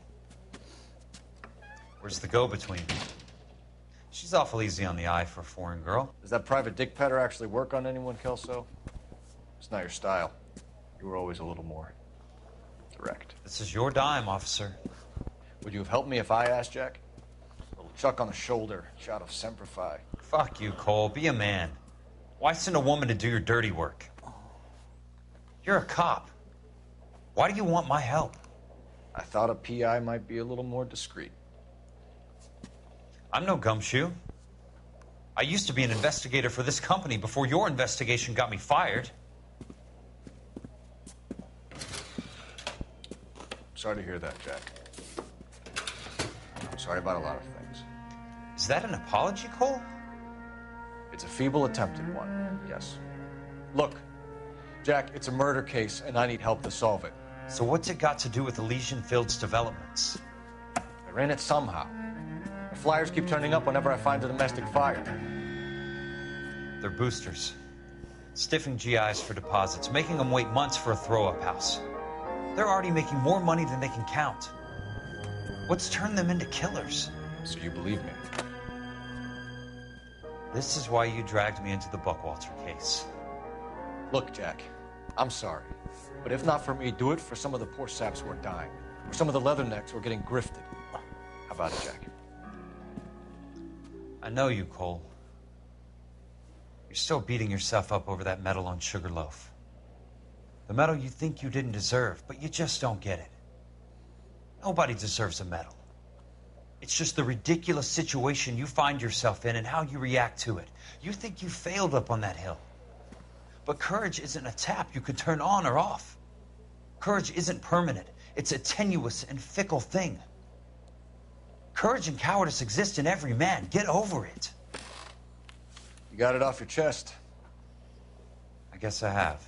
C: Where's the go-between? She's awful easy on the eye for a foreign girl.
X: Does that private dick petter actually work on anyone, Kelso? It's not your style. You were always a little more direct.
C: This is your dime, officer.
X: Would you have helped me if I asked, Jack? A little chuck on the shoulder, shot of Semper Fi.
C: Fuck you, Cole. Be a man. Why send a woman to do your dirty work? You're a cop. Why do you want my help?
X: I thought a PI might be a little more discreet.
C: I'm no gumshoe. I used to be an investigator for this company before your investigation got me fired.
X: Sorry to hear that, Jack. I'm sorry about a lot of things.
C: Is that an apology, Cole?
X: It's a feeble attempt at one, yes. Look, Jack, it's a murder case, and I need help to solve it.
C: So what's it got to do with Elysian Fields developments?
X: They're in it somehow. The flyers keep turning up whenever I find a domestic fire.
C: They're boosters. Stiffing GIs for deposits, making them wait months for a throw-up house. They're already making more money than they can count. What's turned them into killers?
X: So you believe me?
C: This is why you dragged me into the Buckwalter case.
X: Look, Jack, I'm sorry. But if not for me, do it for some of the poor saps who are dying. Or some of the leathernecks who are getting grifted. How about it, Jack?
C: I know you, Cole. You're still beating yourself up over that medal on Sugarloaf. The medal you think you didn't deserve, but you just don't get it. Nobody deserves a medal. It's just the ridiculous situation you find yourself in and how you react to it. You think you failed up on that hill. But courage isn't a tap you can turn on or off. Courage isn't permanent. It's a tenuous and fickle thing. Courage and cowardice exist in every man. Get over it.
X: You got it off your chest.
C: I guess I have.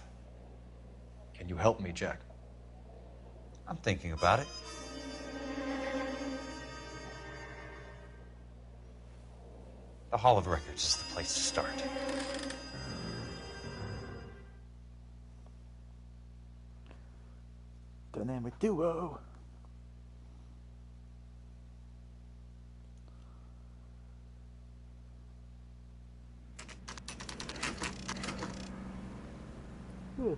X: Can you help me, Jack?
C: I'm thinking about it. The Hall of Records is the place to start.
A: Dynamic duo. So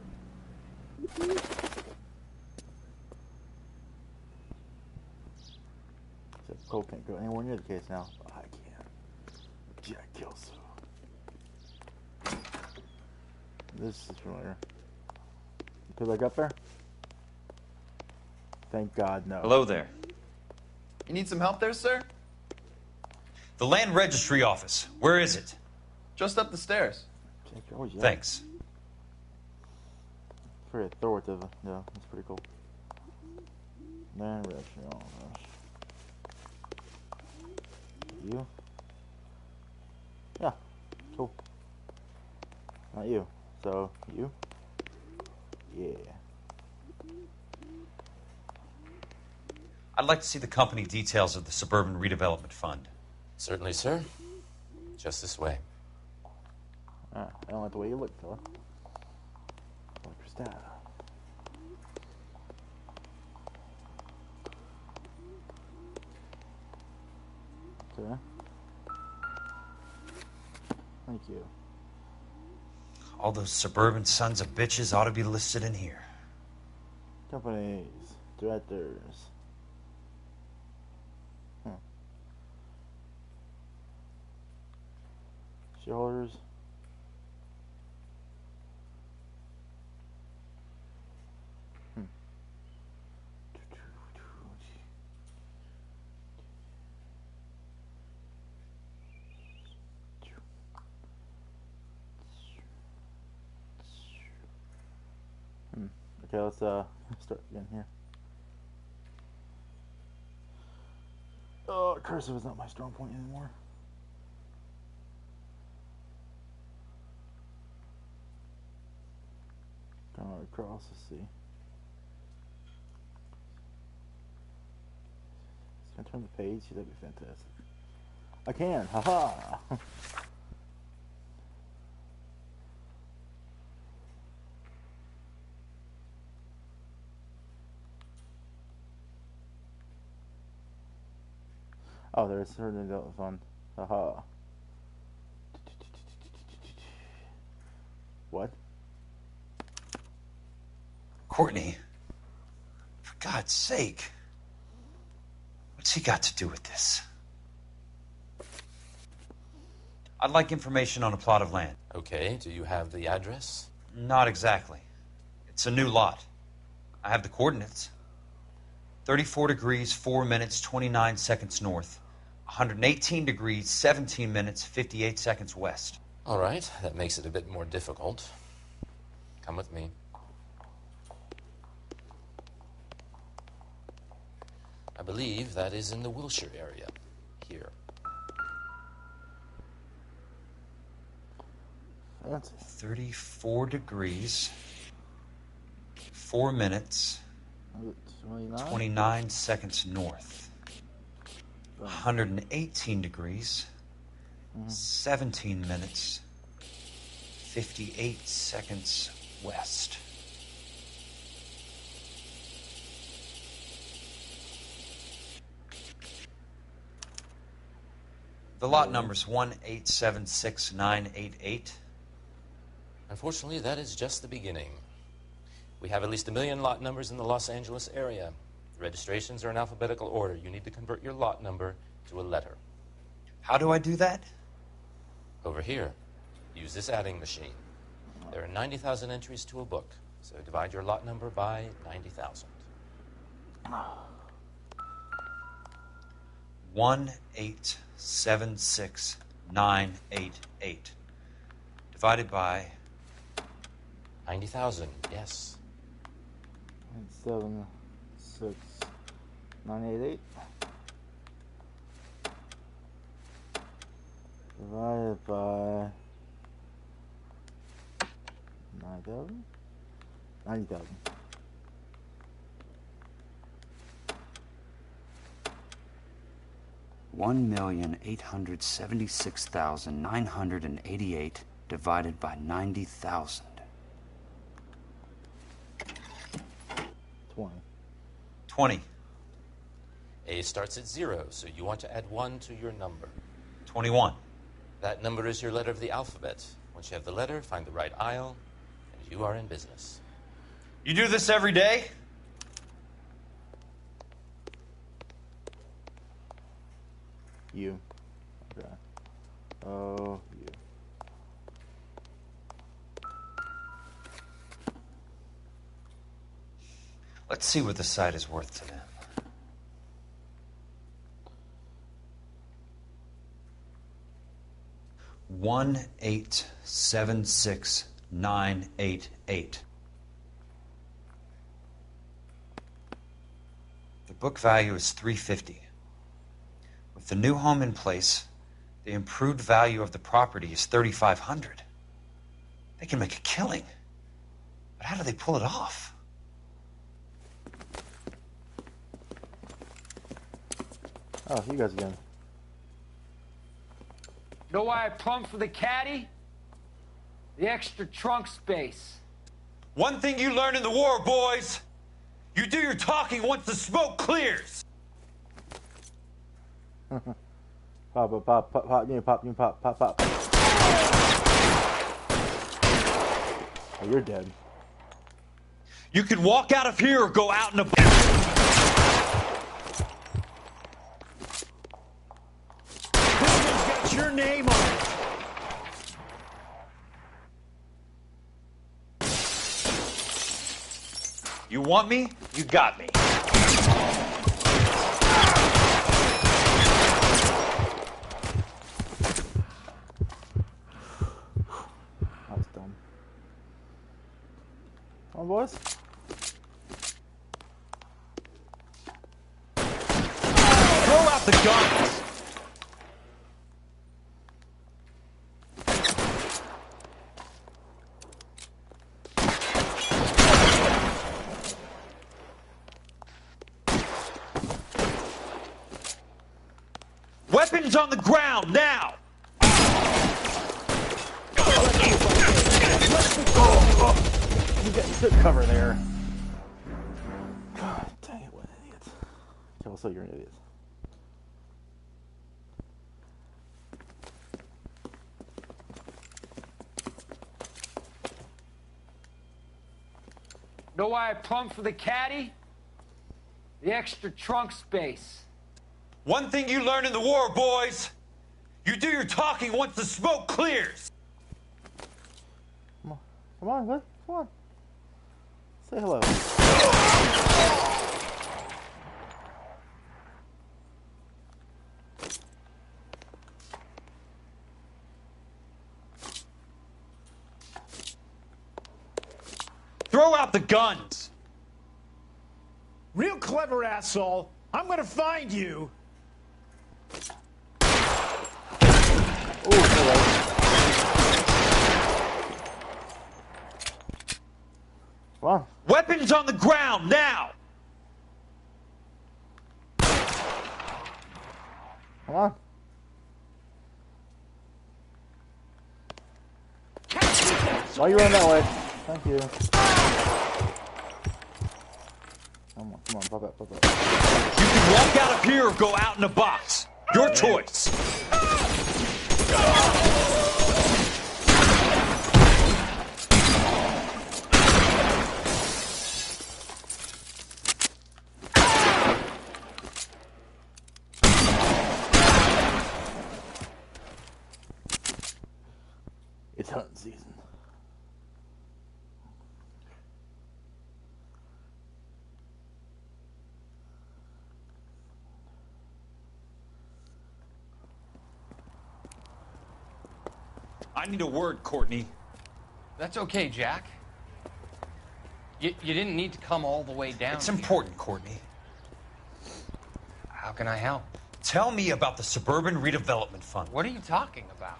A: Cole can't go anywhere near the case now. I can. Jack Kelso. This is familiar. Could I up there? Thank God, no.
C: Hello there.
I: You need some help there, sir?
C: The Land Registry Office. Where is it?
I: Just up the stairs.
A: Oh, yeah.
C: Thanks.
A: Very authoritative. Yeah, that's pretty cool. Land Registry Office. You? Yeah. Cool. Not you. So, you? Yeah.
C: I'd like to see the company details of the Suburban Redevelopment Fund.
D: Certainly, sir. Just this way.
A: I don't like the way you look, fella. Like your style. Okay. Thank you.
C: All those suburban sons of bitches ought to be listed in here.
A: Companies, directors. Shareholders. Okay, let's start again here. Oh, cursive is not my strong point anymore. Going across, let's see. Can I turn the page? That'd be fantastic. I can, haha! Oh, there's certainly that was fun. Haha. What?
C: Courtney, for God's sake, what's he got to do with this? I'd like information on a plot of land.
J: Okay, do you have the address?
C: Not exactly. It's a new lot. I have the coordinates. 34 degrees, 4 minutes, 29 seconds north. 118 degrees, 17 minutes, 58 seconds west.
J: All right, that makes it a bit more difficult. Come with me. I believe that is in the Wilshire area. Here.
A: Fancy.
C: 34 degrees, 4 minutes, 29 seconds north. 118 degrees, 17 minutes, 58 seconds west. The lot number's 1876988.
J: Unfortunately, that is just the beginning. We have at least 1 million lot numbers in the Los Angeles area. The registrations are in alphabetical order. You need to convert your lot number to a letter.
C: How do I do that?
J: Over here. Use this adding machine. There are 90,000 entries to a book, so divide your lot number by 90,000.
C: 1876988 divided by
J: 90,000. Yes.
A: 1876988 divided by 9,000. 90,000.
L: $1,876,988 divided by 90,000.
C: 20.
J: A starts at 0, so you want to add 1 to your number.
C: 21.
J: That number is your letter of the alphabet. Once you have the letter, find the right aisle, and you are in business.
C: You do this every day?
A: You. Okay. Oh, you.
C: Let's see what the site is worth to them. $1,876,988. The book value is $350. With the new home in place, the improved value of the property is $3,500. They can make a killing. But how do they pull it off?
A: Oh, you guys again.
S: Know why I plumbed for the caddy? The extra trunk space.
C: One thing you learn in the war, boys. You do your talking once the smoke clears.
A: Pop, pop, pop, pop, pop, you pop, you pop, pop, pop. Oh, you're dead.
C: You can walk out of here or go out in a...
K: Got your name on it.
C: You want me? You got me.
A: That was dumb. Come on, boys.
C: Throw out the guns. Weapons on the ground, now!
A: You took cover there. God dang it, what an idiot. Okay, also, you're an idiot.
S: Know why I plumbed for the caddy? The extra trunk space.
C: One thing you learn in the war, boys. You do your talking once the smoke clears.
A: Come on, come on. Say hello.
C: Throw out the guns.
M: Real clever, asshole. I'm gonna find you.
A: Come on.
C: Weapons on the ground, now!
A: Come on. Why you running that way? Thank you. Come on, pop up.
C: You can walk out of here or go out in a box. Your choice.
A: It's hunting season.
C: I need a word, Courtney.
F: That's okay, Jack. You didn't need to come all the way down.
C: It's important, Courtney.
F: How can I help?
C: Tell me about the Suburban Redevelopment Fund.
F: What are you talking about?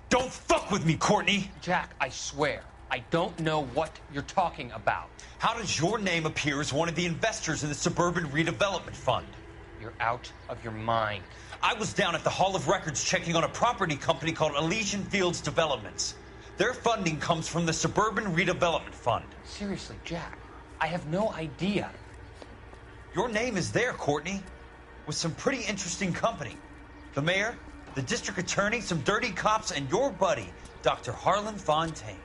C: Don't fuck with me, Courtney!
F: Jack, I swear, I don't know what you're talking about.
C: How does your name appear as one of the investors in the Suburban Redevelopment Fund?
F: You're out of your mind.
C: I was down at the Hall of Records checking on a property company called Elysian Fields Developments. Their funding comes from the Suburban Redevelopment Fund.
F: Seriously, Jack, I have no idea.
C: Your name is there, Courtney, with some pretty interesting company. The mayor, the district attorney, some dirty cops, and your buddy, Dr. Harlan Fontaine.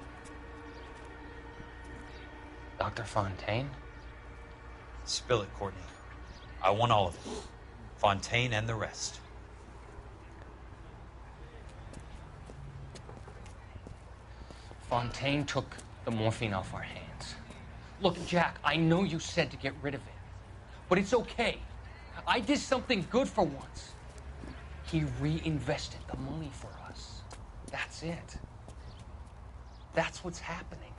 F: Dr. Fontaine?
C: Spill it, Courtney. I want all of it. Fontaine and the rest.
F: Fontaine took the morphine off our hands. Look, Jack, I know you said to get rid of it, but it's okay. I did something good for once. He reinvested the money for us. That's it. That's what's happening.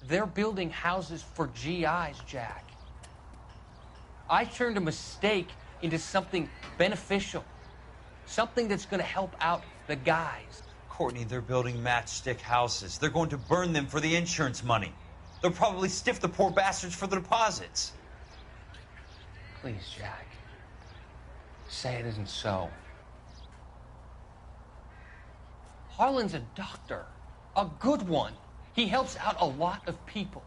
F: They're building houses for GIs, Jack. I turned a mistake into something beneficial. Something that's going to help out the guys.
C: Courtney, they're building matchstick houses. They're going to burn them for the insurance money. They'll probably stiff the poor bastards for the deposits.
F: Please, Jack. Say it isn't so. Harlan's a doctor. A good one. He helps out a lot of people.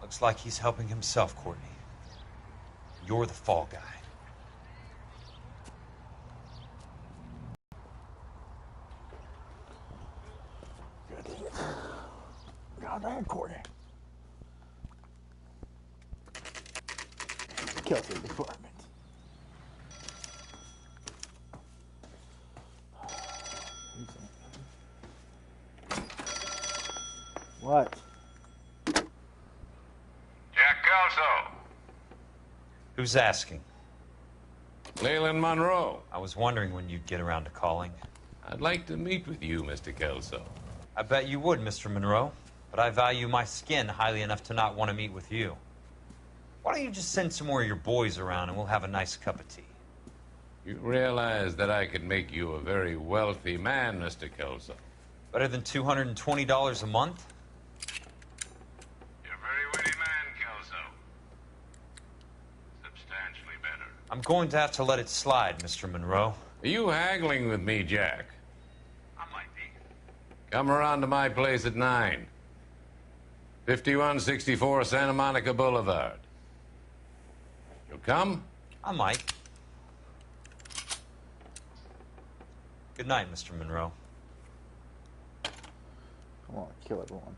C: Looks like he's helping himself, Courtney. You're the fall guy.
A: God damn, Courtney. Kelsey department. What?
N: Jack Kelso.
C: Who's asking?
N: Leland Monroe.
C: I was wondering when you'd get around to calling.
N: I'd like to meet with you, Mr. Kelso.
C: I bet you would, Mr. Monroe. But I value my skin highly enough to not want to meet with you. Why don't you just send some more of your boys around and we'll have a nice cup of tea?
N: You realize that I could make you a very wealthy man, Mr. Kelso.
C: Better than $220 a month?
N: You're a very witty man, Kelso. Substantially better.
C: I'm going to have to let it slide, Mr. Monroe.
N: Are you haggling with me, Jack?
C: I might be.
N: Come around to my place at 9. 5164 Santa Monica Boulevard. You'll come?
C: I might. Good night, Mr. Monroe.
A: Come on, kill everyone.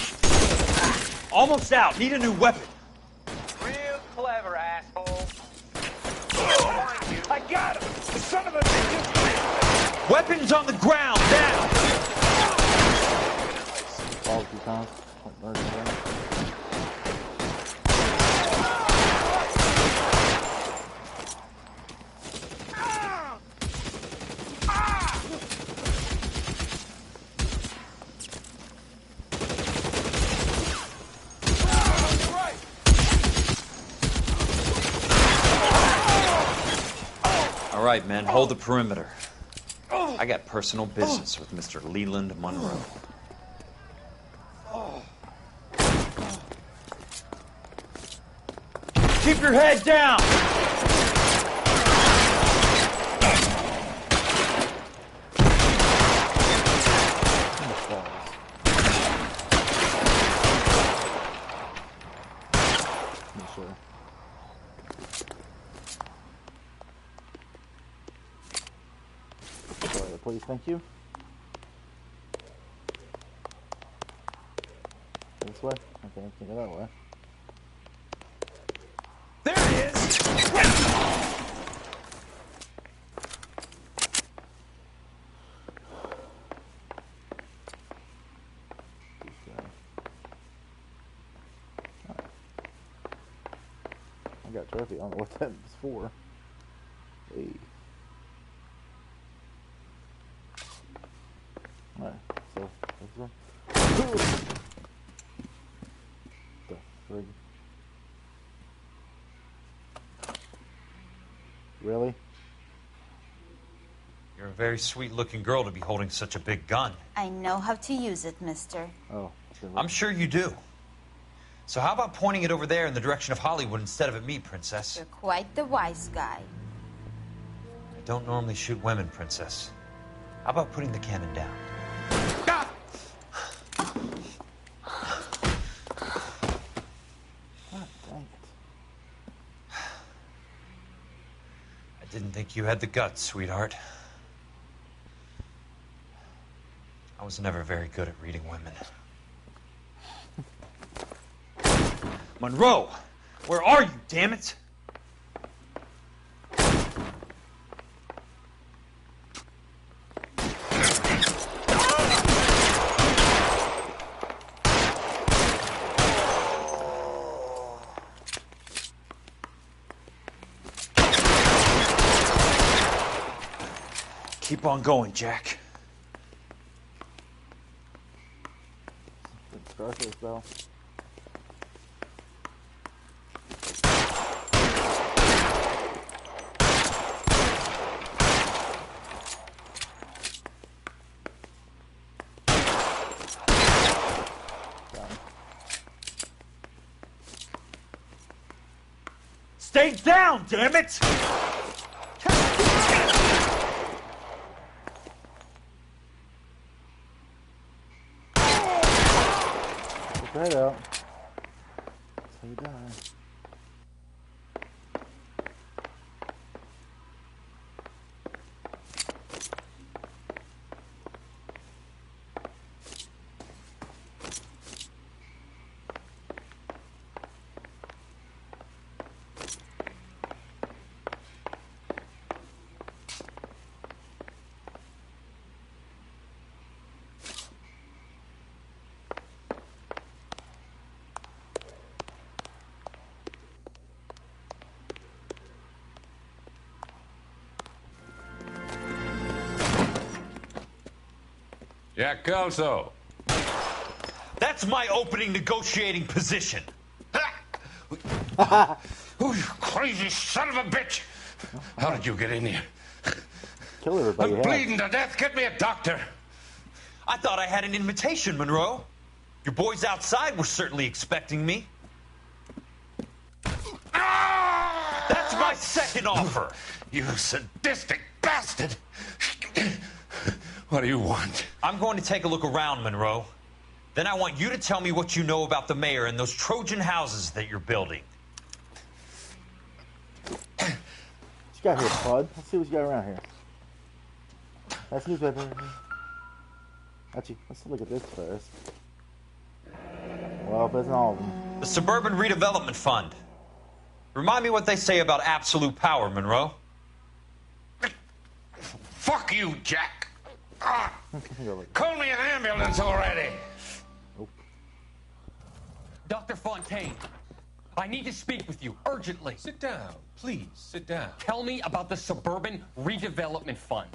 O: Almost out. Need a new weapon.
P: Real clever, asshole. I got him! The son of a bitch!
O: Weapons on the ground, down!
A: Fall a few times. Don't burn it down.
O: All right, men, hold the perimeter. I got personal business with Mr. Leland Monroe. Keep your head down!
A: Please, thank you. This way? Okay, I can go that way.
P: There he is!
A: I got a trophy. I don't know what that was for. Hey. Alright, so this way. The frig. Really?
C: You're a very sweet-looking girl to be holding such a big gun.
E: I know how to use it, mister.
A: Oh.
C: I'm sure you do. So how about pointing it over there in the direction of Hollywood instead of at me, Princess?
E: You're quite the wise guy.
C: I don't normally shoot women, Princess. How about putting the cannon down? I didn't think you had the guts, sweetheart. I was never very good at reading women.
O: Monroe! Where are you, damn it? Keep on going, Jack.
A: Scarface, though.
O: Stay down, damn it!
A: Right out. That's how you die.
N: Jack Kelso.
O: That's my opening negotiating position.
N: Oh, you crazy son of a bitch! How did you get in here?
A: Kill everybody.
N: I'm bleeding to death. Get me a doctor.
O: I thought I had an invitation, Monroe. Your boys outside were certainly expecting me. That's my second offer.
N: You sadistic bastard. What do you want?
O: I'm going to take a look around, Monroe. Then I want you to tell me what you know about the mayor and those Trojan houses that you're building.
A: What you got here, bud? Let's see what you got around here. That's newspaper. Actually, let's look at this first. Well, if it's in all of them.
C: The Suburban Redevelopment Fund. Remind me what they say about absolute power, Monroe.
N: Fuck you, Jack. Call me an ambulance already.
F: Dr. Fontaine, I need to speak with you urgently.
Q: Sit down. Please, sit down.
F: Tell me about the Suburban Redevelopment Fund.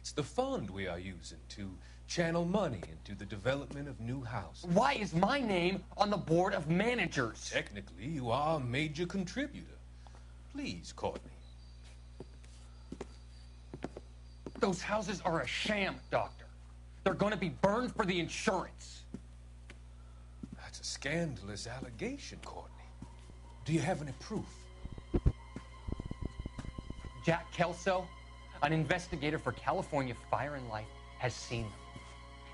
Q: It's the fund we are using to channel money into the development of new houses.
F: Why is my name on the board of managers?
Q: Technically, you are a major contributor. Please, Courtney.
F: Those houses are a sham, Doctor. They're going to be burned for the insurance.
Q: That's a scandalous allegation, Courtney. Do you have any proof?
F: Jack Kelso, an investigator for California Fire and Life, has seen them.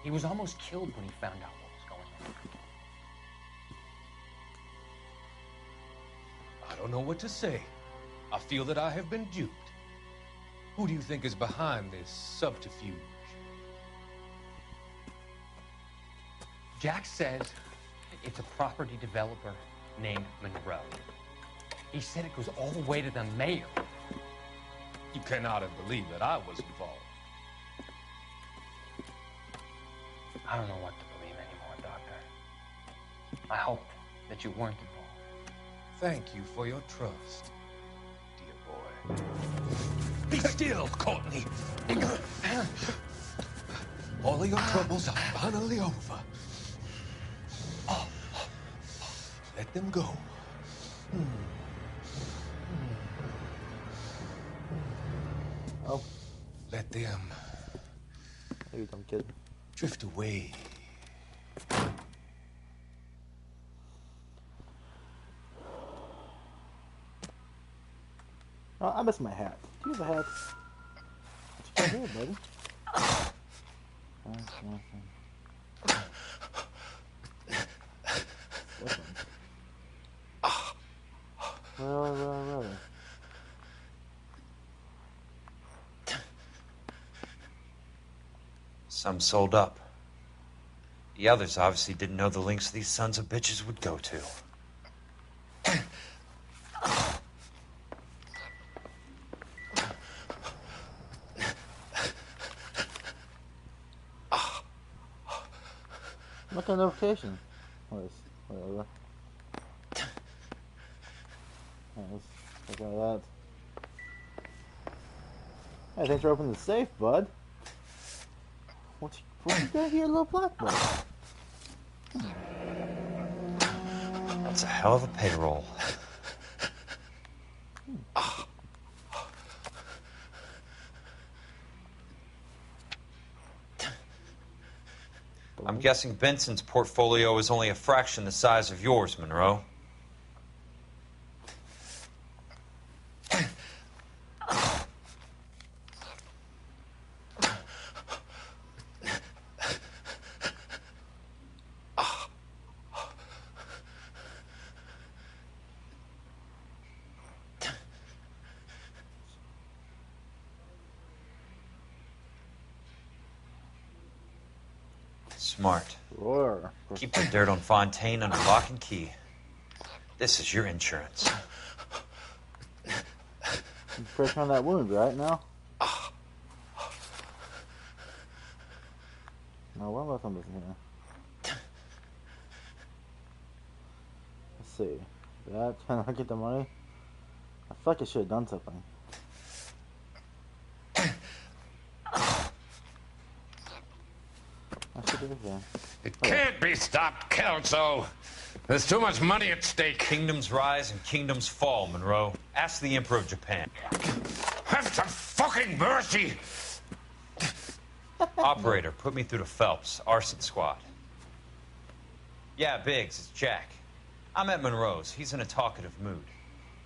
F: He was almost killed when he found out what was going on.
Q: I don't know what to say. I feel that I have been duped. Who do you think is behind this subterfuge?
F: Jack says it's a property developer named Monroe. He said it goes all the way to the mayor.
Q: You cannot have believed that I was involved.
F: I don't know what to believe anymore, Doctor. I hoped that you weren't involved.
Q: Thank you for your trust, dear boy. Be still, Courtney. All of your troubles are finally over. Let them go.
A: Oh.
Q: Let them
A: Maybe I'm kidding.
Q: drift away.
A: Oh, I missed my hat. Do you have a hat? What you got here, buddy? Really.
C: Some sold up. The others obviously didn't know the lengths these sons of bitches would go to.
A: What kind of notification? Whatever. Let's look at that. Hey, thanks for opening the safe, bud. What you got here, little black boy?
C: That's a hell of a payroll. I'm guessing Benson's portfolio is only a fraction the size of yours, Monroe. Smart.
A: Sure.
C: Keep the dirt on Fontaine under lock and key. This is your insurance.
A: You're fresh on that wound right now? Now, what about something here? Let's see. That, can I get the money? I feel like I should have done something.
N: It can't be stopped, Kelso. There's too much money at stake.
C: Kingdoms rise and kingdoms fall, Monroe. Ask the Emperor of Japan.
N: Have some fucking mercy!
C: Operator, put me through to Phelps, arson squad. Yeah, Biggs, it's Jack. I'm at Monroe's. He's in a talkative mood.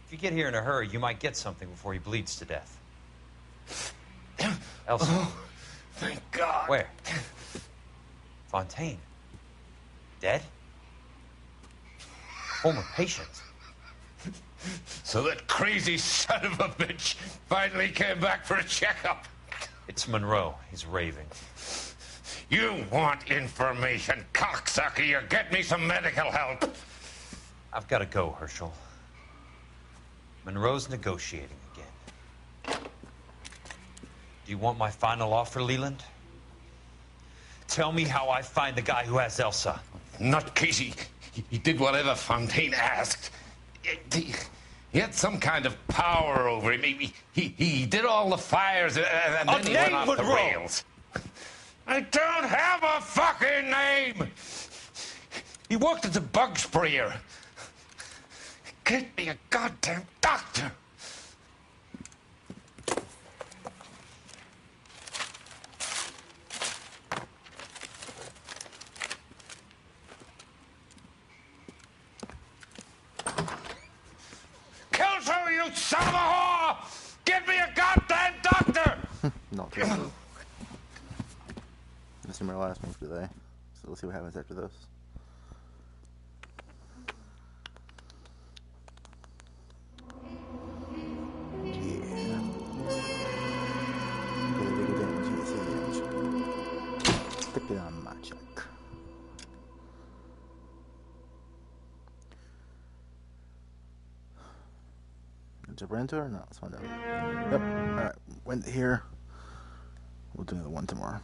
C: If you get here in a hurry, you might get something before he bleeds to death. Elsa.
N: Oh, thank God.
C: Where? Fontaine. Dead? Former patient.
N: So that crazy son of a bitch finally came back for a checkup.
C: It's Monroe. He's raving.
N: You want information, cocksucker. You get me some medical help.
C: I've got to go, Herschel. Monroe's negotiating again. Do you want my final offer, Leland? Tell me how I find the guy who has Elsa.
N: Nutcase, he did whatever Fontaine asked. He had some kind of power over him. He did all the fires, and then he went off the rails. I don't have a fucking name! He worked as a bug sprayer. Get me a goddamn doctor! Kelso, you son of a whore! Get me a goddamn doctor!
A: Not true. This is my last one for today, so we'll see what happens after this. Yeah. Illegal damage, damage. Stick it on my check. Jump right into it or not? Let's find out. Yep. Alright, went here. We'll do another one tomorrow.